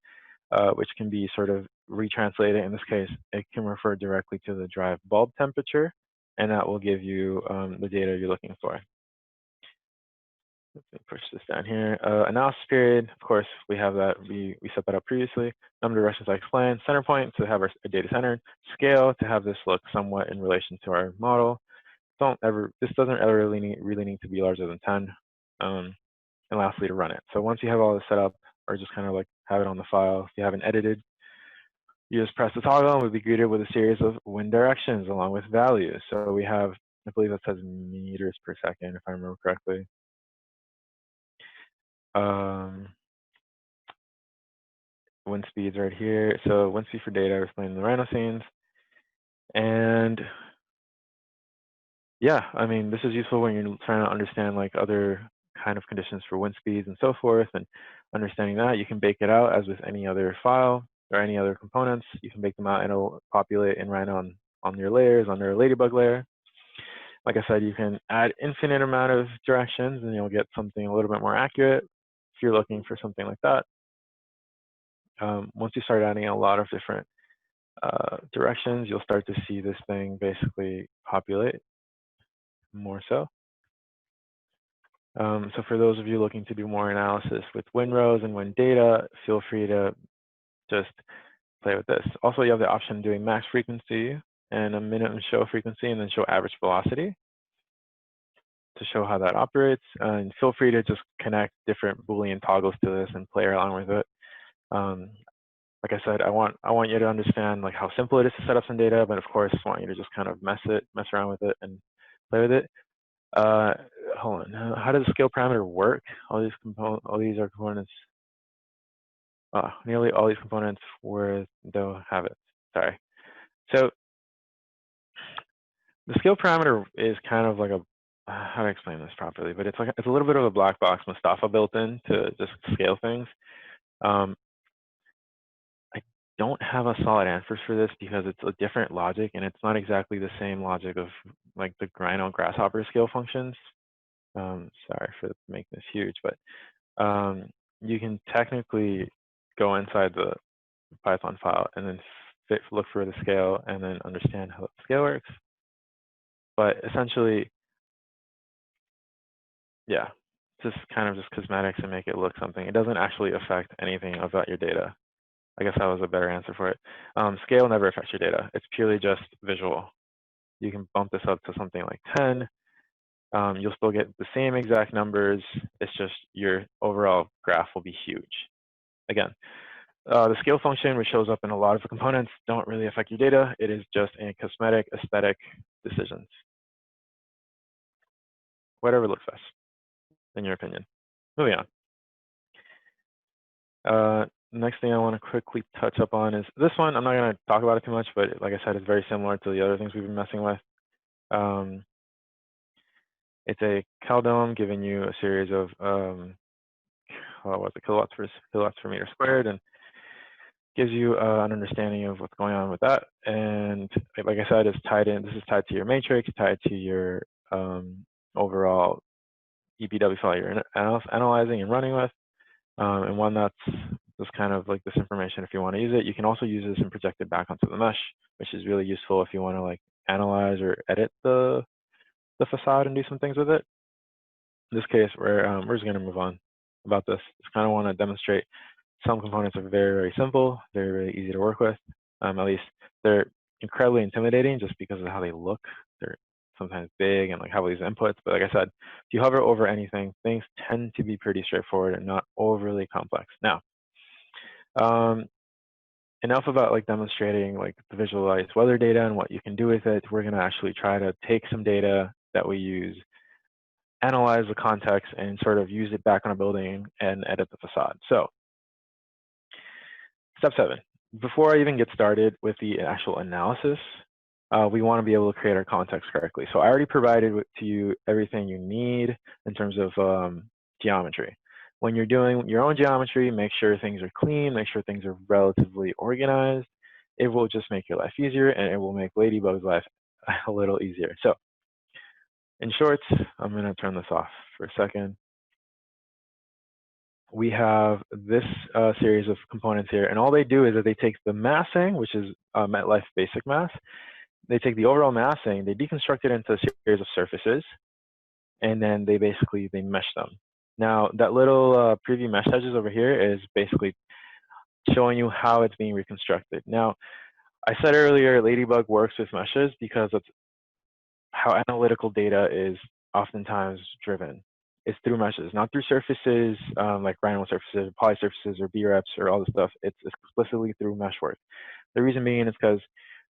which can be sort of retranslated. In this case, it can refer directly to the drive bulb temperature, and that will give you the data you're looking for. Let me push this down here. Analysis period, of course, we have that. We set that up previously. Number of directions I explained. Center point to have our data centered. Scale to have this look somewhat in relation to our model. This doesn't ever really need to be larger than 10. And lastly, to run it. So once you have all this set up, or just kind of like have it on the file, if you haven't edited, you just press the toggle and we'll be greeted with a series of wind directions along with values. So we have, I believe that says meters per second, if I remember correctly. Wind speeds right here. So wind speed for data, we're explaining the Rhino scenes. And yeah, I mean, this is useful when you're trying to understand like other kind of conditions for wind speeds and so forth, and understanding that you can bake it out as with any other file or any other components. You can bake them out and it'll populate in Rhino on your layers, under a Ladybug layer. Like I said, you can add infinite amount of directions and you'll get something a little bit more accurate if you're looking for something like that. Once you start adding a lot of different directions, you'll start to see this thing basically populate more so. So for those of you looking to do more analysis with Windrows and wind data, feel free to just play with this. Also, you have the option of doing max frequency and a minimum show frequency, and then show average velocity to show how that operates. And feel free to just connect different Boolean toggles to this and play along with it. Like I said, I want you to understand like how simple it is to set up some data, but of course, I want you to just kind of mess around with it and play with it. Hold on. How does the scale parameter work? All these are components. Nearly all these components don't have it. Sorry. So the scale parameter is kind of like a how to explain this properly, but it's a little bit of a black box Mustafa built in to just scale things. I don't have a solid answer for this because it's a different logic and it's not exactly the same logic of like the Rhino Grasshopper scale functions. Sorry for making this huge, but you can technically go inside the Python file and then look for the scale and then understand how the scale works. But essentially, yeah, just kind of just cosmetics and make it look something. It doesn't actually affect anything about your data. I guess that was a better answer for it. Scale never affects your data. It's purely just visual. You can bump this up to something like 10. You'll still get the same exact numbers. It's just your overall graph will be huge. Again, the scale function, which shows up in a lot of the components, don't really affect your data. It is just a cosmetic, aesthetic decisions. Whatever looks best, in your opinion. Moving on. next thing I want to quickly touch up on is this one. I'm not going to talk about it too much, but like I said, it's very similar to the other things we've been messing with. It's a Caldome giving you a series of kilowatts per meter squared, and gives you an understanding of what's going on with that. And like I said, it's tied in. This is tied to your matrix, tied to your overall EPW file you're analyzing and running with, and one that's just kind of like this information if you want to use it. You can also use this and project it back onto the mesh, which is really useful if you want to like analyze or edit the facade and do some things with it. In this case, we're just going to move on about this. Just kind of want to demonstrate some components are very, very simple, very, very easy to work with. At least they're incredibly intimidating just because of how they look. They're sometimes big and like have all these inputs. But like I said, if you hover over anything, things tend to be pretty straightforward and not overly complex. Now, enough about like demonstrating like the visualized weather data and what you can do with it. We're going to actually try to take some data that we use, analyze the context, and sort of use it back on a building and edit the facade. So step 7, before I even get started with the actual analysis, we want to be able to create our context correctly. So I already provided to you everything you need in terms of geometry. When you're doing your own geometry, make sure things are clean, make sure things are relatively organized. It will just make your life easier, and it will make Ladybug's life a little easier. So in short, I'm going to turn this off for a second. We have this series of components here, and all they do is that they take the massing, which is Netlife basic mass. They take the overall massing, they deconstruct it into a series of surfaces, and then they mesh them. Now, that little preview mesh edges over here is basically showing you how it's being reconstructed. Now, I said earlier, Ladybug works with meshes because that's how analytical data is oftentimes driven. It's through meshes, not through surfaces like Rhino surfaces, poly surfaces, or B-reps, or all this stuff. It's explicitly through mesh work. The reason being is because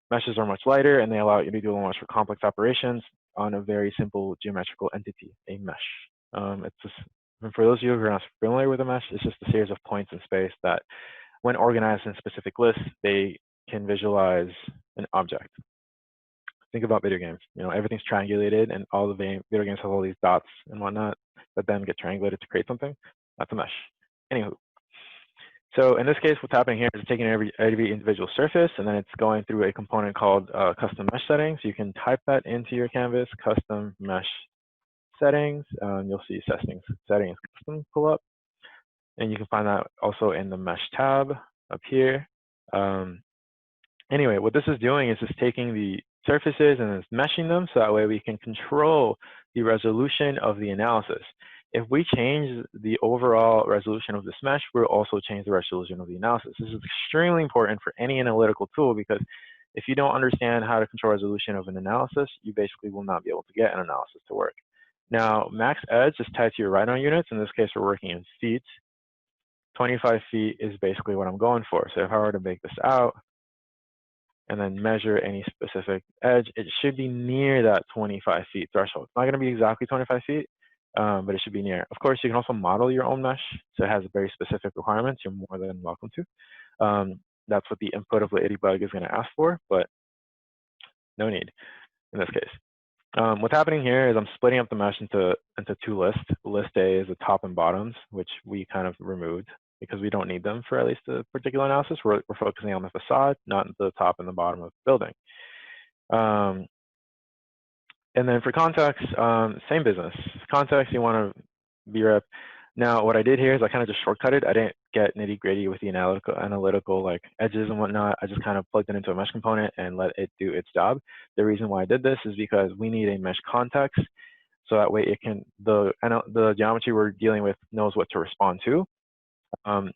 meshes are much lighter and they allow you to do much more complex operations on a very simple geometrical entity, a mesh. It's just, for those of you who are not familiar with a mesh, it's just a series of points in space that, when organized in specific lists, they can visualize an object. Think about video games. You know, everything's triangulated, and all the video games have all these dots and whatnot that then get triangulated to create something. That's a mesh. Anywho, so in this case, what's happening here is it's taking every individual surface, and then it's going through a component called custom mesh settings. You can type that into your canvas, custom mesh settings. You'll see settings custom pull up, and you can find that also in the mesh tab up here. Anyway, what this is doing is just taking the surfaces and it's meshing them, so that way we can control the resolution of the analysis. If we change the overall resolution of this mesh, we'll also change the resolution of the analysis. This is extremely important for any analytical tool, because if you don't understand how to control resolution of an analysis, you basically will not be able to get an analysis to work. Now, max edge is tied to your Rhino units. In this case, we're working in feet. 25 feet is basically what I'm going for. So if I were to make this out and then measure any specific edge, it should be near that 25 feet threshold. It's not going to be exactly 25 feet, but it should be near. Of course, you can also model your own mesh, so it has very specific requirements. You're more than welcome to. That's what the input of Ladybug is going to ask for, but no need in this case. What's happening here is I'm splitting up the mesh into 2 lists. List A is the top and bottoms, which we kind of removed because we don't need them for at least a particular analysis. We're focusing on the facade, not the top and the bottom of the building. And then for context, same business. Context, you want to B-rep. Now, what I did here is I kind of just shortcutted. I didn't get nitty-gritty with the analytical like edges and whatnot. I just kind of plugged it into a mesh component and let it do its job. The reason why I did this is because we need a mesh context, so that way it can the geometry we're dealing with knows what to respond to.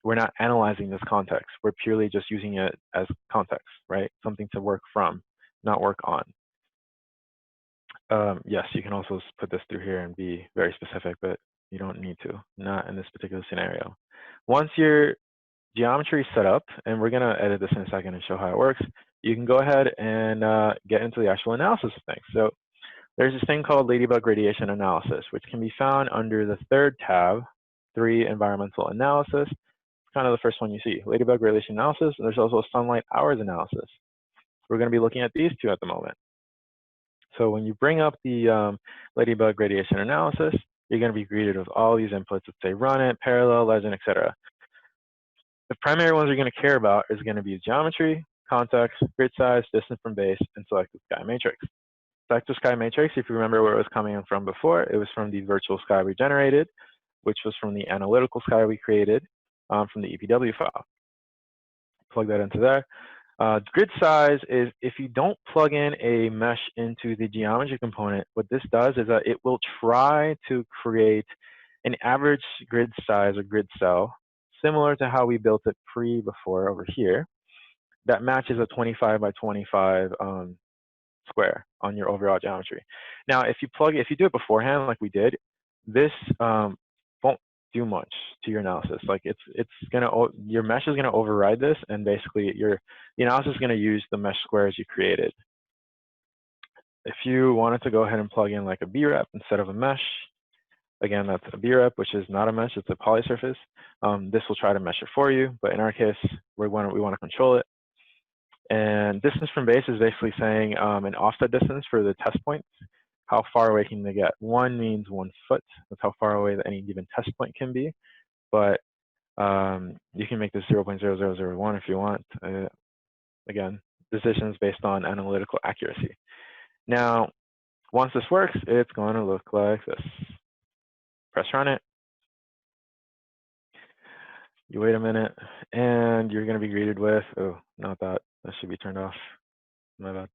We're not analyzing this context. We're purely just using it as context, right? Something to work from, not work on. Yes, you can also put this through here and be very specific, but you don't need to, not in this particular scenario. Once your geometry is set up, and we're going to edit this in a second and show how it works, you can go ahead and get into the actual analysis of things. So there's this thing called Ladybug Radiation Analysis, which can be found under the 3rd tab, 3 Environmental Analysis. It's kind of the first one you see, Ladybug radiation analysis. And there's also a sunlight hours analysis. We're going to be looking at these two at the moment. So when you bring up the Ladybug radiation analysis, you're going to be greeted with all these inputs that say run it, parallel, legend, etc. The primary ones you're going to care about is going to be geometry, context, grid size, distance from base, and selected sky matrix. Selected sky matrix, if you remember where it was coming from before, it was from the virtual sky we generated, which was from the analytical sky we created from the EPW file. Plug that into there. Grid size is if you don't plug in a mesh into the geometry component, what this does is that it will try to create an average grid size or grid cell, similar to how we built it before over here, that matches a 25 by 25 square on your overall geometry. Now, if you do it beforehand, like we did, this won't do much to your analysis. Like your mesh is gonna override this, and basically the analysis is gonna use the mesh squares you created. If you wanted to go ahead and plug in like a BREP instead of a mesh, again, that's a BREP, which is not a mesh, it's a polysurface. This will try to mesh it for you, but in our case, we want to control it. And distance from base is basically saying an offset distance for the test points. How far away can they get? 1 means 1 foot. That's how far away any given test point can be. But you can make this 0.0001 if you want. Again, decisions based on analytical accuracy. Now, once this works, it's going to look like this. Press run it. You wait a minute, and you're going to be greeted with, oh, not that. That should be turned off. My bad.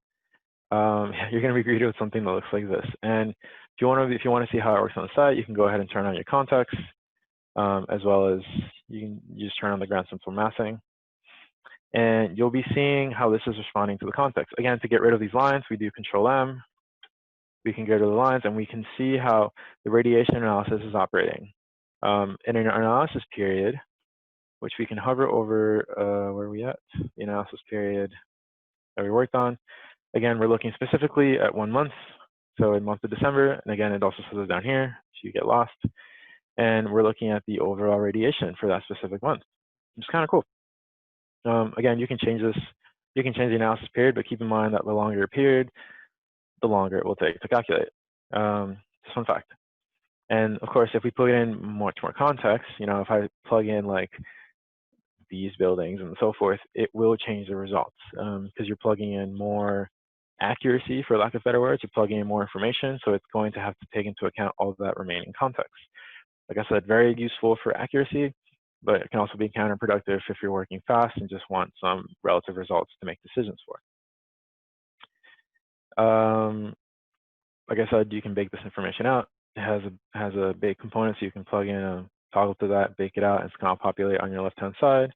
You're going to be greeted with something that looks like this. And if you want to see how it works on the site, you can go ahead and turn on your context, as well as you can just turn on the grand simple massing. And you'll be seeing how this is responding to the context. Again, to get rid of these lines, we do Control M. We can go to the lines, and we can see how the radiation analysis is operating. In an analysis period, which we can hover over, where are we at? The analysis period that we worked on. Again, we're looking specifically at 1 month, so in month of December, and again, it also says it down here, so you get lost. And we're looking at the overall radiation for that specific month, which is kind of cool. Again, you can change this, you can change the analysis period, but keep in mind that the longer your period, the longer it will take to calculate. Just a fun fact. And of course, if we put in much more context, if I plug in like these buildings and so forth, it will change the results because you're plugging in more accuracy, for lack of better words. You're plugging in more information, so it's going to have to take into account all of that remaining context. Like I said, very useful for accuracy, but it can also be counterproductive if you're working fast and just want some relative results to make decisions for. Like I said, you can bake this information out. It has a bake component, so you can plug in a toggle to that, bake it out, and it's going to populate on your left-hand side.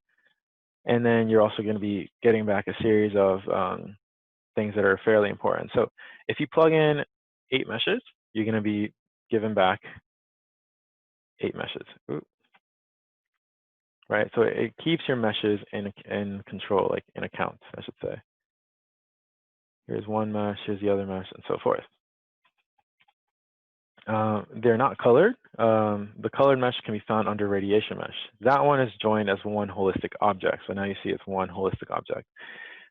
And then you're also going to be getting back a series of things that are fairly important. So if you plug in 8 meshes, you're going to be given back 8 meshes. Ooh. Right, so it keeps your meshes in control, like in account, I should say. Here's one mesh, here's the other mesh, and so forth. They're not colored. The colored mesh can be found under radiation mesh. That one is joined as one holistic object. So now you see it's one holistic object.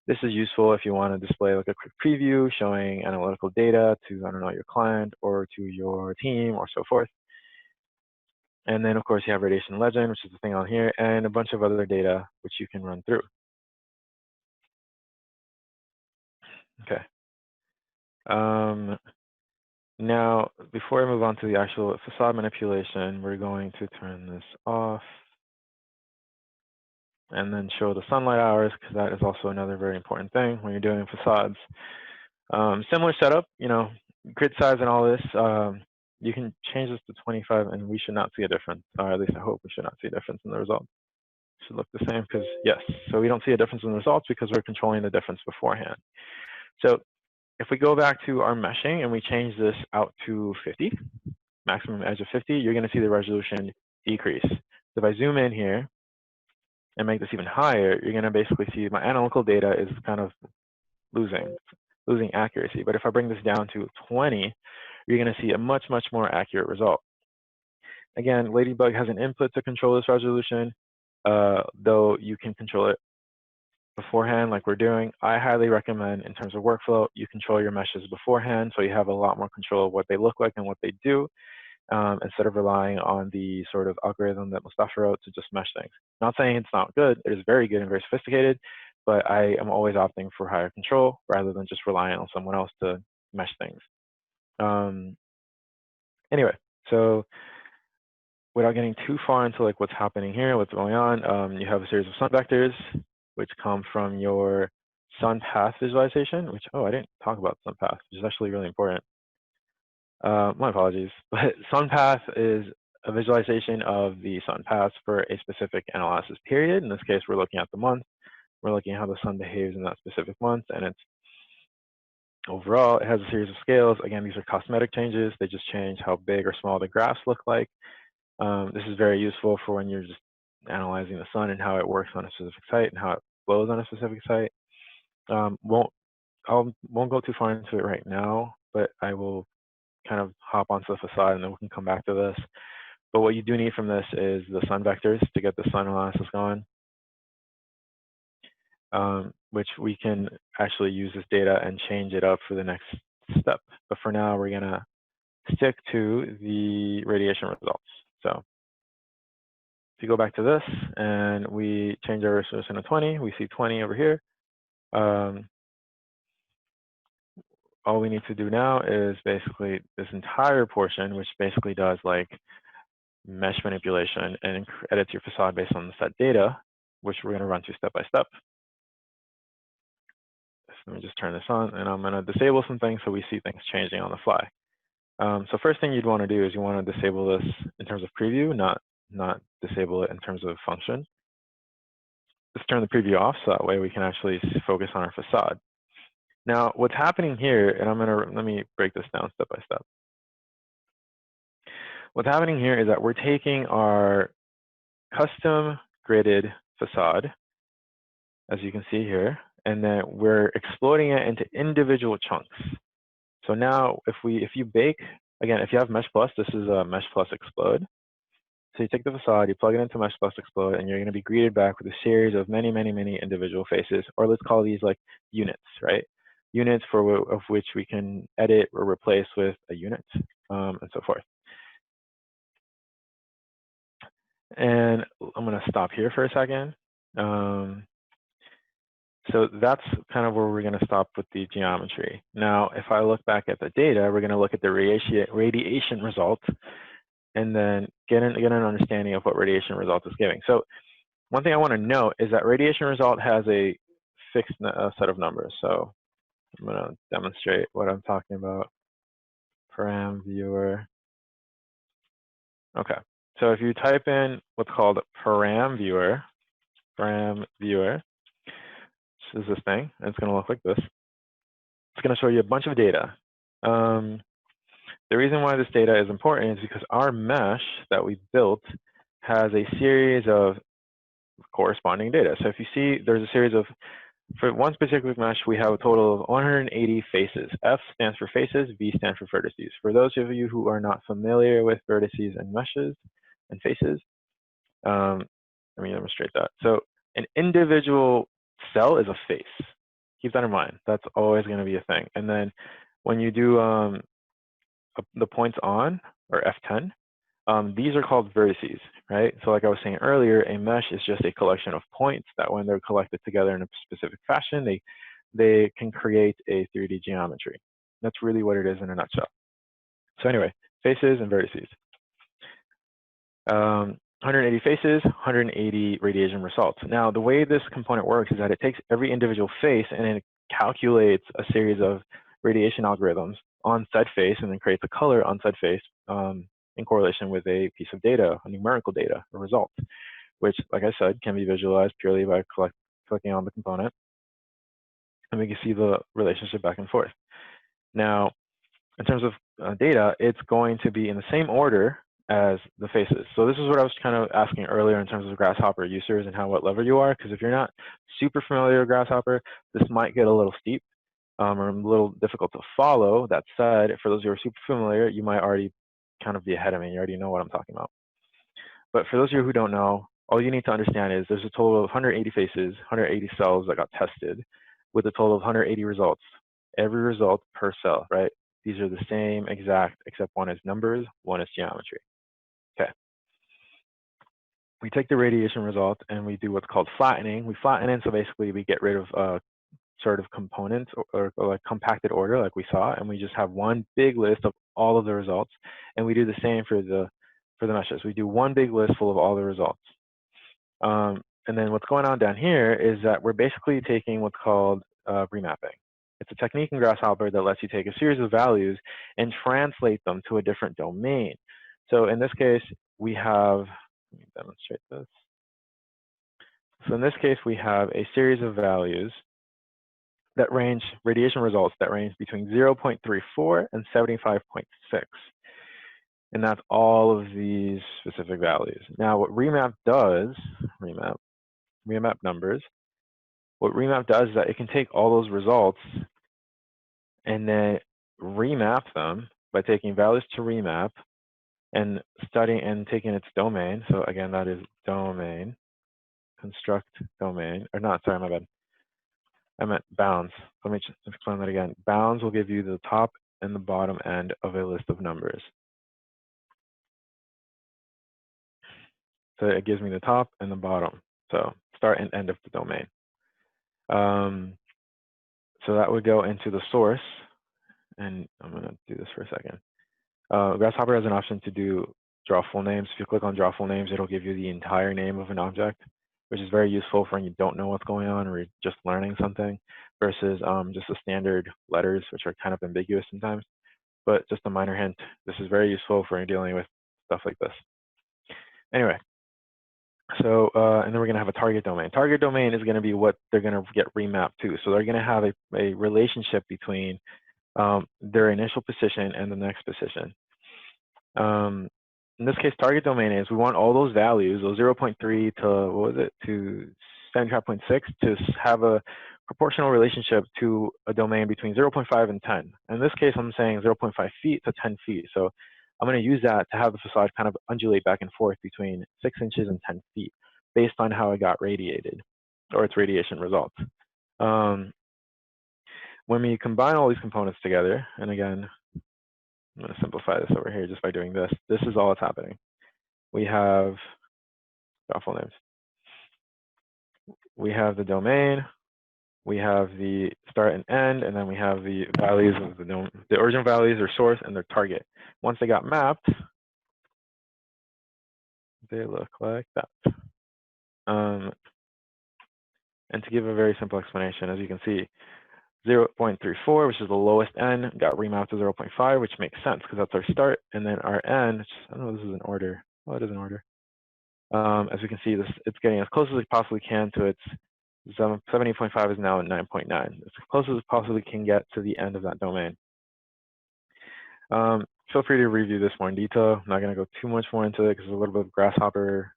This is useful if you want to display like a quick preview showing analytical data to, I don't know, your client or to your team or so forth. And then, of course, you have radiation legend, which is the thing on here, and a bunch of other data which you can run through. Okay. Now, before I move on to the actual facade manipulation, we're going to turn this off and then show the sunlight hours, because that is also another very important thing when you're doing facades. Similar setup, grid size and all this. You can change this to 25, and we should not see a difference, or at least I hope we should not see a difference in the results. It should look the same, because yes, so we don't see a difference in the results because we're controlling the difference beforehand. So if we go back to our meshing and we change this out to 50, maximum edge of 50, you're going to see the resolution decrease. So if I zoom in here and make this even higher, you're going to basically see my analytical data is kind of losing accuracy. But if I bring this down to 20, you're going to see a much more accurate result. Again, Ladybug has an input to control this resolution. though you can control it beforehand like we're doing. I highly recommend, in terms of workflow, you control your meshes beforehand so you have a lot more control of what they look like and what they do, instead of relying on the sort of algorithm that Mustafa wrote to just mesh things. Not saying it's not good, it is very good and very sophisticated, but I am always opting for higher control rather than just relying on someone else to mesh things. Anyway, so without getting too far into like what's happening here, what's going on, you have a series of sun vectors which come from your sun path visualization, which, oh, I didn't talk about sun path, which is actually really important. My apologies, but sun path is a visualization of the sun paths for a specific analysis period. In this case, we're looking at the month. We're looking at how the sun behaves in that specific month, and it's overall, it has a series of scales. Again, these are cosmetic changes. They just change how big or small the graphs look like. This is very useful for when you're just analyzing the sun and how it works on a specific site and how it flows on a specific site. Won't go too far into it right now, but I will kind of hop onto the facade and then we can come back to this. But what you do need from this is the sun vectors to get the sun analysis going, which we can actually use this data and change it up for the next step. But for now, we're gonna stick to the radiation results. So if you go back to this and we change our resolution to 20, we see 20 over here. All we need to do now is basically this entire portion, which basically does like mesh manipulation and edits your facade based on the set data, which we're going to run through step by step. So let me just turn this on, and I'm going to disable some things so we see things changing on the fly. So first thing you'd want to do is you want to disable this in terms of preview, not disable it in terms of function. Just turn the preview off so that way we can actually focus on our facade. Now, what's happening here, and let me break this down step by step. What's happening here is that we're taking our custom gridded facade, as you can see here, and then we're exploiting it into individual chunks. So now, if you bake, again, if you have Mesh Plus, this is a Mesh Plus Explode. So you take the facade, you plug it into Mesh Plus Explode, and you're going to be greeted back with a series of many individual faces, or let's call these like units, right? Units of which we can edit or replace with a unit, and so forth. And I'm going to stop here for a second. So that's kind of where we're going to stop with the geometry. Now, if I look back at the data, we're going to look at the radiation result, and then get an understanding of what radiation result is giving. So one thing I want to note is that radiation result has a fixed set of numbers. So I'm going to demonstrate what I'm talking about. Param Viewer. Okay. So if you type in what's called Param Viewer, this is this thing, and it's going to look like this. It's going to show you a bunch of data. The reason why this data is important is because our mesh that we built has a series of corresponding data. So if you see, there's a series of, for one specific mesh, we have a total of 180 faces. F stands for faces, V stands for vertices. For those of you who are not familiar with vertices and meshes and faces, let me demonstrate that. So an individual cell is a face. Keep that in mind. That's always going to be a thing. And then when you do the points on, or F10, these are called vertices, right? So like I was saying earlier, a mesh is just a collection of points that when they're collected together in a specific fashion, they can create a 3D geometry. That's really what it is in a nutshell. So anyway, faces and vertices. 180 faces, 180 radiation results. Now, the way this component works is that it takes every individual face and it calculates a series of radiation algorithms on said face and then creates a color on said face in correlation with a piece of data, a numerical data, a result, which, like I said, can be visualized purely by clicking on the component. And we can see the relationship back and forth. Now, in terms of data, it's going to be in the same order as the faces. So this is what I was kind of asking earlier in terms of Grasshopper users and what level you are, because if you're not super familiar with Grasshopper, this might get a little steep or a little difficult to follow. That said, for those who are super familiar, you might already kind of be ahead of me. You already know what I'm talking about. But for those of you who don't know, all you need to understand is there's a total of 180 faces, 180 cells that got tested with a total of 180 results. Every result per cell, right? These are the same exact, except one is numbers, one is geometry. Okay. We take the radiation result and we do what's called flattening. We flatten it, so basically we get rid of sort of components or like compacted order like we saw, and we just have one big list of all of the results. And we do the same for the meshes. We do one big list full of all the results. And then what's going on down here is that we're basically taking what's called remapping. It's a technique in Grasshopper that lets you take a series of values and translate them to a different domain. So in this case, we have, let me demonstrate this. So in this case, we have a series of values that range, radiation results that range between 0.34 and 75.6. And that's all of these specific values. Now, what Remap does, Remap numbers, what Remap does is that it can take all those results and then remap them by taking values to remap and studying and taking its domain. So again, that is domain, construct domain, or not, sorry, my bad. I meant bounds. Let me just explain that again. Bounds will give you the top and the bottom end of a list of numbers. So it gives me the top and the bottom. So start and end of the domain. So that would go into the source. And I'm going to do this for a second. Grasshopper has an option to do draw full names. If you click on draw full names, it'll give you the entire name of an object, which is very useful for when you don't know what's going on or you're just learning something, versus just the standard letters, which are kind of ambiguous sometimes. But just a minor hint, this is very useful for dealing with stuff like this. Anyway, so and then we're going to have a target domain. Target domain is going to be what they're going to get remapped to. So they're going to have a relationship between their initial position and the next position. In this case, target domain is we want all those values, those 0.3 to, what was it, to 75.6, to have a proportional relationship to a domain between 0.5 and 10. In this case, I'm saying 0.5 feet to 10 feet. So I'm going to use that to have the facade kind of undulate back and forth between 6 inches and 10 feet based on how it got radiated or its radiation results. When we combine all these components together, and again, I'm going to simplify this over here just by doing this. This is all that's happening. We have full names. We have the domain. We have the start and end, and then we have the values of the original values, their source, and their target. Once they got mapped, they look like that. And to give a very simple explanation, as you can see, 0.34, which is the lowest end, got remapped to 0.5, which makes sense because that's our start. And then our end, I don't know if this is in order. Oh, it is in order. As we can see, it's getting as close as it possibly can to its 70.5 is now at 9.9. It's as close as it possibly can get to the end of that domain. Feel free to review this more in detail. I'm not going to go too much more into it because there's a little bit of grasshopper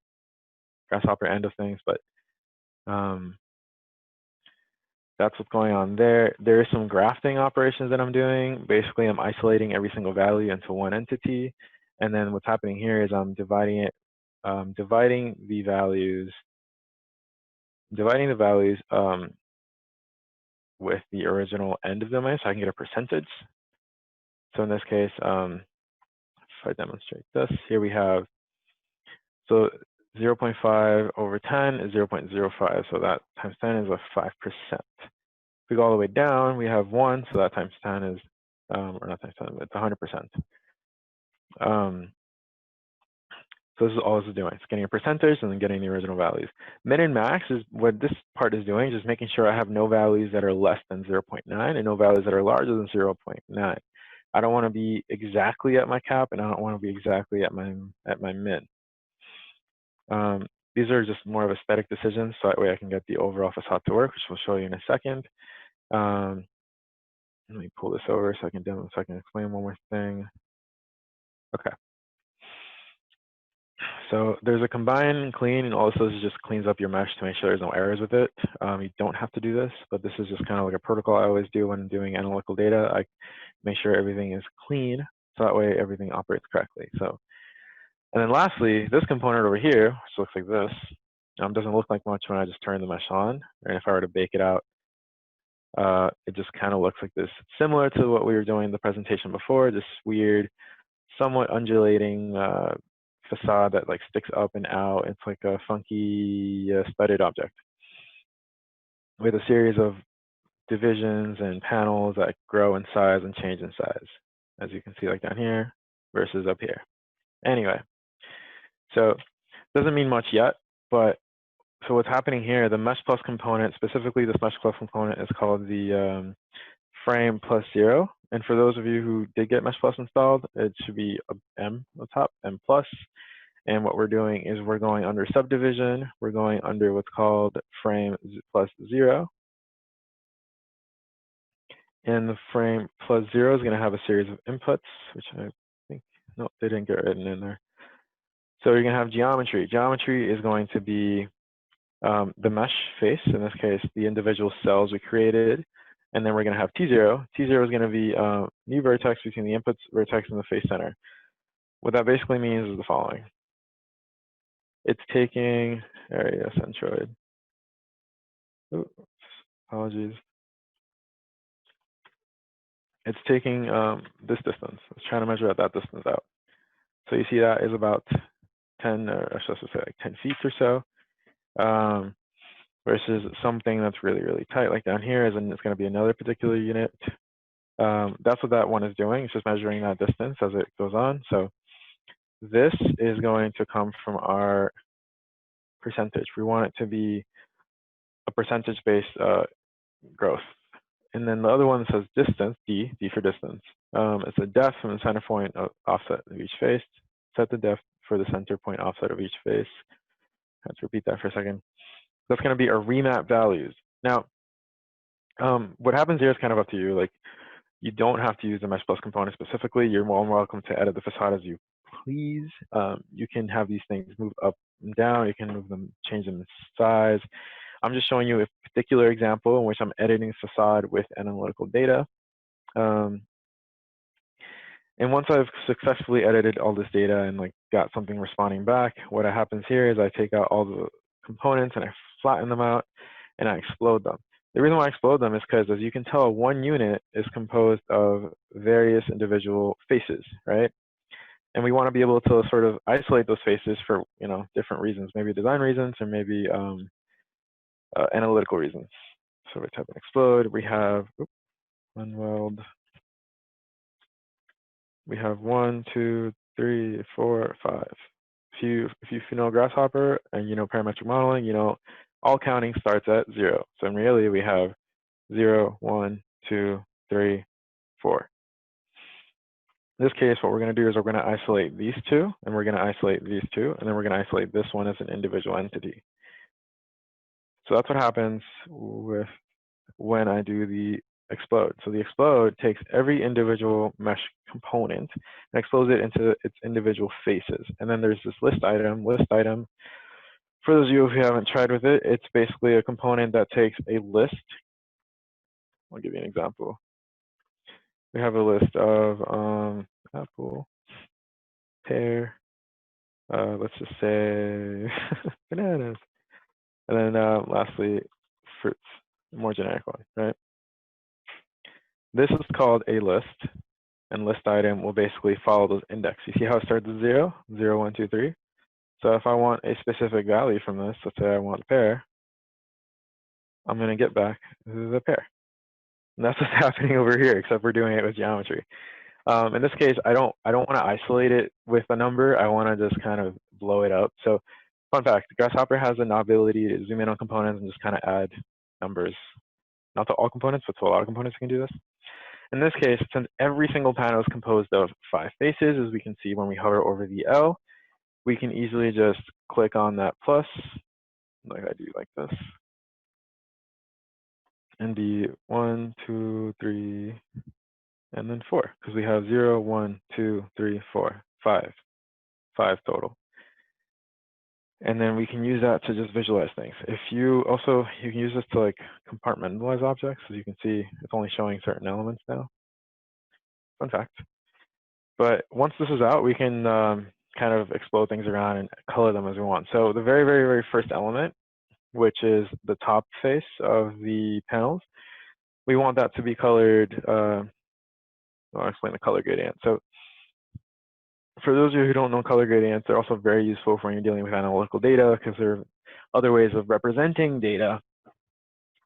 end of things, but that's what's going on there. There is some grafting operations that I'm doing. Basically, I'm isolating every single value into one entity. And then what's happening here is I'm dividing the values with the original end of the domain so I can get a percentage. So in this case, if I demonstrate this, here we have, so 0.5 over 10 is 0.05, so that times 10 is a 5%. If we go all the way down, we have 1, so that times 10 is, or not times 10, it's 100%. So this is all this is doing. It's getting a percentage and then getting the original values. Min and max is what this part is doing, just making sure I have no values that are less than 0.9 and no values that are larger than 0.9. I don't want to be exactly at my cap, and I don't want to be exactly at my min. These are just more of aesthetic decisions, so that way I can get the overall facade to work, which we'll show you in a second. Let me pull this over so I can explain one more thing. Okay. So there's a combine and clean, and all this does is just cleans up your mesh to make sure there's no errors with it. You don't have to do this, but this is just kind of like a protocol I always do when doing analytical data. I make sure everything is clean, so that way everything operates correctly. So And then lastly, this component over here, which looks like this, doesn't look like much when I just turn the mesh on. And if I were to bake it out, it just kind of looks like this. Similar to what we were doing in the presentation before, this weird, somewhat undulating facade that like sticks up and out. It's like a funky studded object with a series of divisions and panels that grow in size and change in size, as you can see like down here versus up here. Anyway, so doesn't mean much yet, but so what's happening here, the mesh plus component, specifically this mesh plus component is called the frame plus 0. And for those of you who did get mesh plus installed, it should be a M on top, M plus. And what we're doing is we're going under subdivision. We're going under what's called frame plus 0. And the frame plus 0 is going to have a series of inputs, which I think, no, they didn't get written in there. So you're going to have geometry. Geometry is going to be the mesh face, in this case, the individual cells we created. And then we're going to have T0. T0 is going to be new vertex between the inputs vertex and the face center. What that basically means is the following. It's taking area centroid. Oops, apologies. It's taking this distance. It's trying to measure that distance out. So you see that is about 10, or I should say like 10 feet or so, versus something that's really, really tight, like down here, and it's going to be another particular unit. That's what that one is doing. It's just measuring that distance as it goes on. So this is going to come from our percentage. We want it to be a percentage-based growth. And then the other one says distance, D for distance. It's the depth from the center point of offset of each face. Set the depth for the center point offset of each face. Let's repeat that for a second. That's going to be our remap values. Now, what happens here is kind of up to you. Like, you don't have to use the mesh plus component specifically. You're more than welcome to edit the facade as you please. You can have these things move up and down. You can move them, change them in size. I'm just showing you a particular example in which I'm editing facade with analytical data. And once I've successfully edited all this data and like got something responding back, what happens here is I take out all the components and I flatten them out and I explode them. The reason why I explode them is because, as you can tell, one unit is composed of various individual faces, right? And we want to be able to sort of isolate those faces for, different reasons, maybe design reasons or maybe analytical reasons. So we type in explode. We have unweld. We have 1, 2, 3, 4, 5. If you know Grasshopper and you know parametric modeling, all counting starts at 0. So in reality, we have 0, 1, 2, 3, 4. In this case, what we're going to do is we're going to isolate these two, and we're going to isolate these two, and then we're going to isolate this one as an individual entity. So that's what happens with when I do the explode. So the explode takes every individual mesh component and explodes it into its individual faces. And then there's this list item. For those of you who haven't tried with it, it's basically a component that takes a list. I'll give you an example. We have a list of apple, pear, let's just say bananas, and then lastly, fruits, more generic one, right? This is called a list, and list item will basically follow those index. You see how it starts at 0, 0, 1, 2, 3. So if I want a specific value from this, let's say I want a pear, I'm going to get back the pear. And that's what's happening over here, except we're doing it with geometry. In this case, I don't want to isolate it with a number. I want to just kind of blow it up. So fun fact, Grasshopper has an ability to zoom in on components and just kind of add numbers. Not to all components, but to a lot of components we can do this. In this case, since every single panel is composed of 5 faces, as we can see when we hover over the L, we can easily just click on that plus, like I do like this, and be 1, 2, 3, and then 4, because we have 0, 1, 2, 3, 4, 5 total. And then we can use that to just visualize things. You can use this to like compartmentalize objects. As you can see, it's only showing certain elements now. Fun fact. But once this is out, we can kind of explode things around and color them as we want. So the very, very, very first element, which is the top face of the panels, we want that to be colored. I'll explain the color gradient. So for those of you who don't know color gradients, they're also very useful when you're dealing with analytical data, because there are other ways of representing data.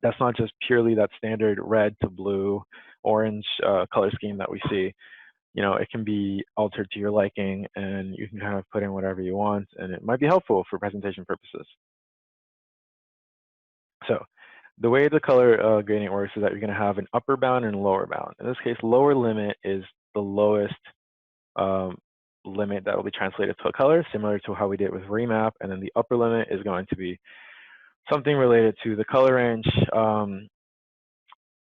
That's not just purely that standard red to blue, orange color scheme that we see. You know, it can be altered to your liking, and you can kind of put in whatever you want, and it might be helpful for presentation purposes. So the way the color gradient works is that you're going to have an upper bound and a lower bound. In this case, lower limit is the lowest limit that will be translated to a color, similar to how we did with remap, and then the upper limit is going to be something related to the color range.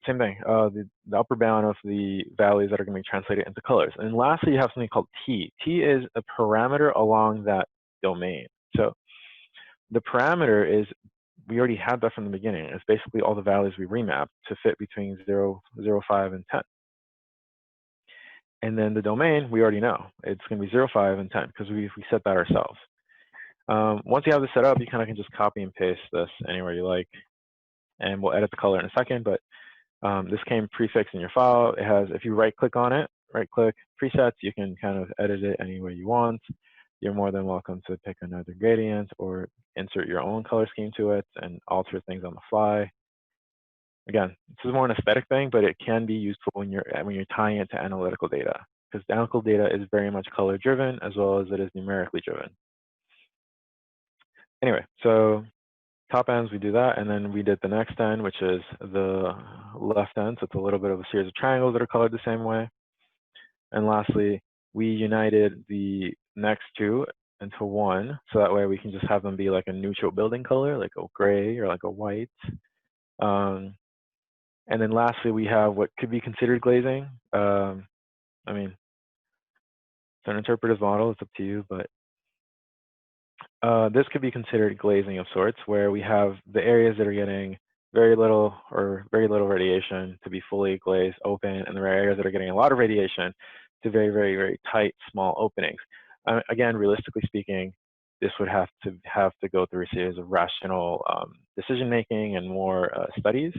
Same thing, the upper bound of the values that are going to be translated into colors. And lastly, you have something called T. T is a parameter along that domain. So the parameter is, we already had that from the beginning. It's basically all the values we remap to fit between 0, 0, 5, and 10. And then the domain, we already know. It's going to be 0, 5, and 10, because we set that ourselves. Once you have this set up, you kind of can just copy and paste this anywhere you like. And we'll edit the color in a second, but this came prefixed in your file. It has, if you right-click on it, right-click presets, you can kind of edit it any way you want. You're more than welcome to pick another gradient or insert your own color scheme to it and alter things on the fly. Again, this is more an aesthetic thing, but it can be useful when you're tying it to analytical data, because analytical data is very much color-driven as well as it is numerically driven. Anyway, so top ends, we do that, and then we did the next end, which is the left end. So it's a little bit of a series of triangles that are colored the same way. And lastly, we united the next two into one, so that way we can just have them be like a neutral building color, like a gray or like a white. And then lastly, we have what could be considered glazing. I mean, it's an interpretive model, it's up to you, but this could be considered glazing of sorts, where we have the areas that are getting very little radiation to be fully glazed open, and there are areas that are getting a lot of radiation to very, very, very tight, small openings. Again, realistically speaking, this would have to go through a series of rational decision making and more studies,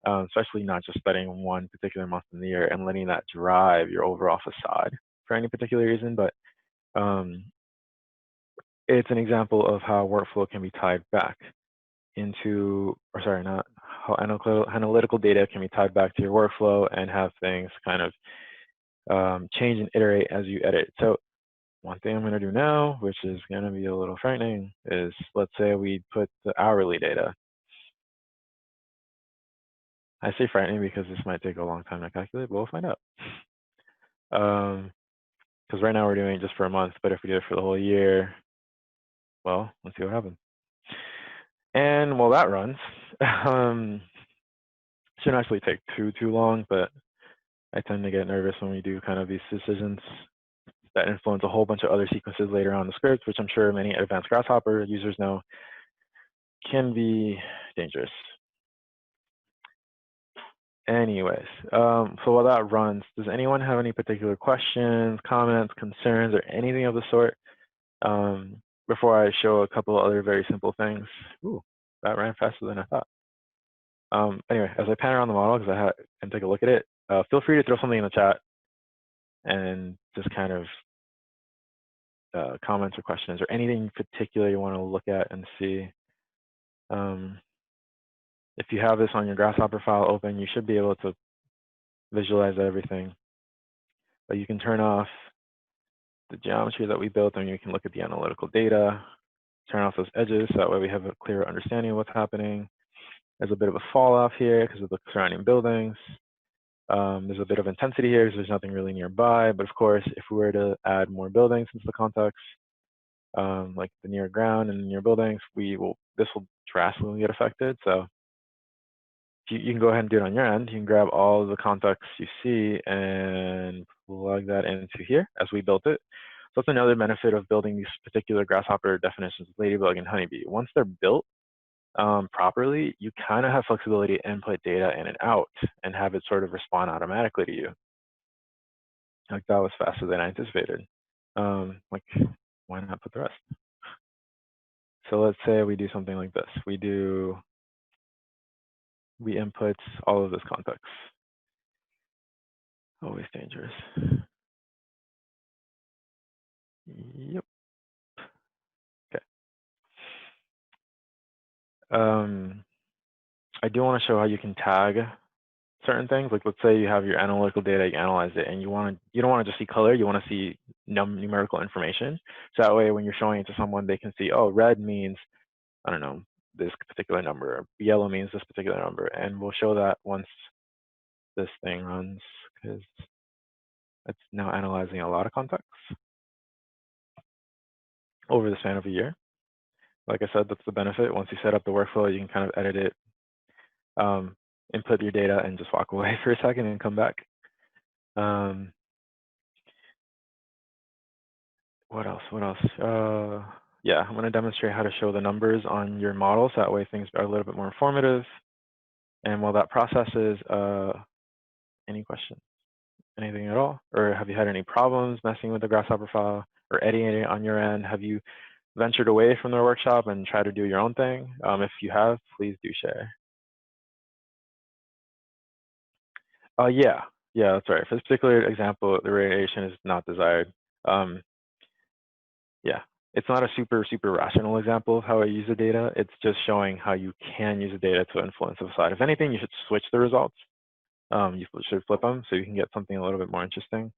especially not just studying one particular month in the year and letting that drive your overall facade for any particular reason, but it's an example of how workflow can be tied back into, or sorry, not how analytical data can be tied back to your workflow and have things kind of change and iterate as you edit. So one thing I'm going to do now, which is going to be a little frightening, is let's say we put the hourly data. I say frightening because this might take a long time to calculate, but we'll find out. Because right now we're doing it just for a month, but if we do it for the whole year, well, let's see what happens. And while that runs, shouldn't actually take too long, but I tend to get nervous when we do kind of these decisions that influence a whole bunch of other sequences later on in the script, which I'm sure many advanced Grasshopper users know can be dangerous. Anyways, so while that runs, does anyone have any particular questions, comments, concerns, or anything of the sort before I show a couple other very simple things? Ooh, that ran faster than I thought. Anyway, as I pan around the model and take a look at it, feel free to throw something in the chat and just kind of comments or questions or anything particular you want to look at and see. If you have this on your Grasshopper file open, you should be able to visualize everything. But you can turn off the geometry that we built, and you can look at the analytical data, turn off those edges, so that way we have a clearer understanding of what's happening. There's a bit of a fall off here because of the surrounding buildings. There's a bit of intensity here because there's nothing really nearby. But of course, if we were to add more buildings into the context, like the near ground and near buildings, this will drastically get affected. So you can go ahead and do it on your end. You can grab all of the context you see and plug that into here as we built it. So that's another benefit of building these particular Grasshopper definitions of Ladybug and Honeybee. Once they're built properly, you kind of have flexibility to input data in and out and have it sort of respond automatically to you. Like that was faster than I anticipated. Like, why not put the rest? So let's say we do something like this. We input all of this context. Always dangerous. Yep. Okay. I do want to show how you can tag certain things. Like, let's say you have your analytical data, you analyze it, and you don't want to just see color. You want to see numerical information. So that way, when you're showing it to someone, they can see, oh, red means, I don't know, this particular number. Yellow means this particular number, and we'll show that once this thing runs, because it's now analyzing a lot of context over the span of a year. Like I said, that's the benefit. Once you set up the workflow, you can kind of edit it, input your data, and just walk away for a second and come back. What else? Yeah, I'm going to demonstrate how to show the numbers on your model, so that way things are a little bit more informative. And while that processes, any questions? Anything at all? Or have you had any problems messing with the Grasshopper file or editing it on your end? Have you ventured away from the workshop and tried to do your own thing? If you have, please do share. Yeah, that's right. For this particular example, the radiation is not desired. Yeah, it's not a super rational example of how I use the data. It's just showing how you can use the data to influence the side. If anything, you should switch the results. You should flip them so you can get something a little bit more interesting.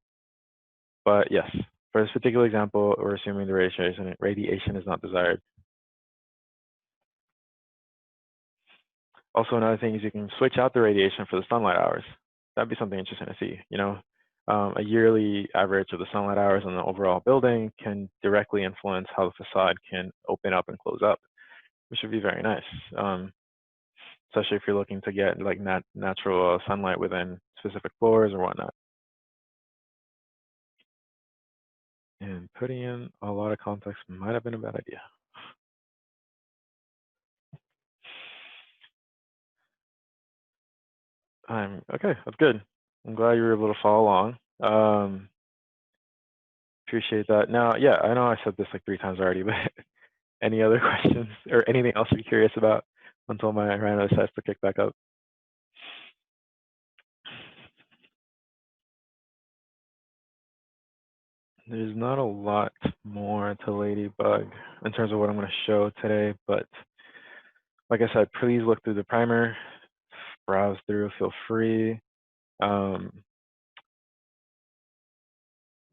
But yes, for this particular example, we're assuming the radiation is not desired. Also, another thing is you can switch out the radiation for the sunlight hours. That'd be something interesting to see. You know, a yearly average of the sunlight hours on the overall building can directly influence how the facade can open up and close up, which would be very nice. Especially if you're looking to get like natural sunlight within specific floors or whatnot. And putting in a lot of context might have been a bad idea. Okay, that's good. I'm glad you were able to follow along. Appreciate that. Now, yeah, I know I said this like 3 times already, but any other questions or anything else you're curious about until my Rhino decides to kick back up? There's not a lot more to Ladybug in terms of what I'm going to show today, but like I said, please look through the primer, browse through, feel free.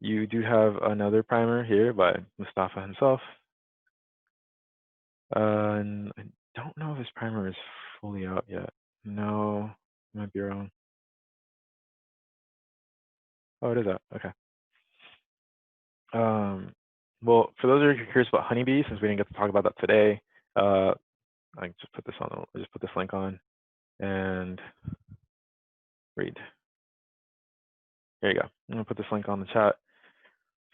You do have another primer here by Mustafa himself. And I don't know if his primer is fully out yet. No, I might be wrong. Oh, it is out. Okay. Well, for those of you curious about Honeybee, since we didn't get to talk about that today, I just put this on. I just put this link on and read. There you go. I'm gonna put this link on the chat.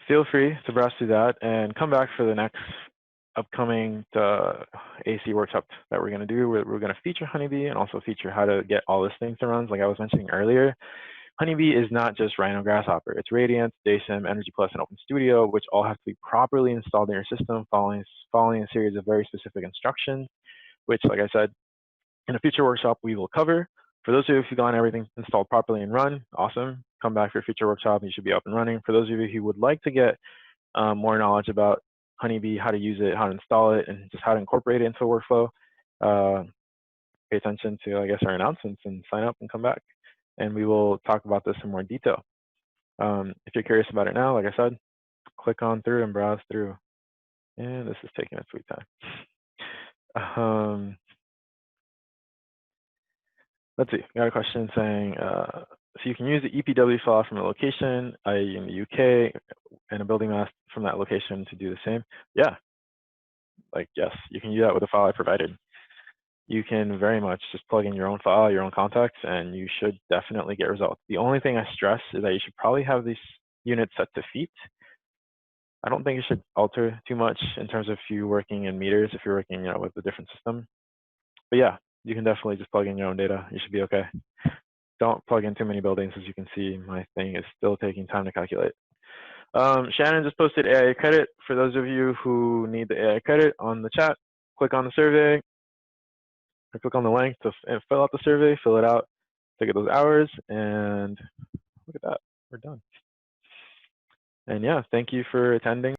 Feel free to browse through that and come back for the next upcoming AEC workshop that we're gonna do. We're gonna feature Honeybee and also feature how to get all this thing to run. Like I was mentioning earlier, Honeybee is not just Rhino Grasshopper. It's Radiance, Daysym, Energy Plus, and Open Studio, which all have to be properly installed in your system following a series of very specific instructions, which, like I said, in a future workshop, we will cover. For those of you who've gotten everything installed properly and run, awesome. Come back for a future workshop, and you should be up and running. For those of you who would like to get more knowledge about Honeybee, how to use it, how to install it, and just how to incorporate it into a workflow, pay attention to, I guess, our announcements and sign up and come back. And we will talk about this in more detail. If you're curious about it now, like I said, click on through and browse through. And this is taking a sweet time. Let's see, got a question saying, so you can use the EPW file from a location, i.e. in the UK, and a building mask from that location to do the same. Yeah, like yes, you can do that with the file I provided. You can very much just plug in your own file, your own context, and you should definitely get results. The only thing I stress is that you should probably have these units set to feet. I don't think it should alter too much in terms of you working in meters if you're working, with a different system. But yeah, you can definitely just plug in your own data. You should be okay. Don't plug in too many buildings. As you can see, my thing is still taking time to calculate. Shannon just posted AI credit. For those of you who need the AI credit on the chat, click on the survey, or click on the link to fill out the survey, fill it out, to get those hours, and look at that, we're done. And yeah, thank you for attending.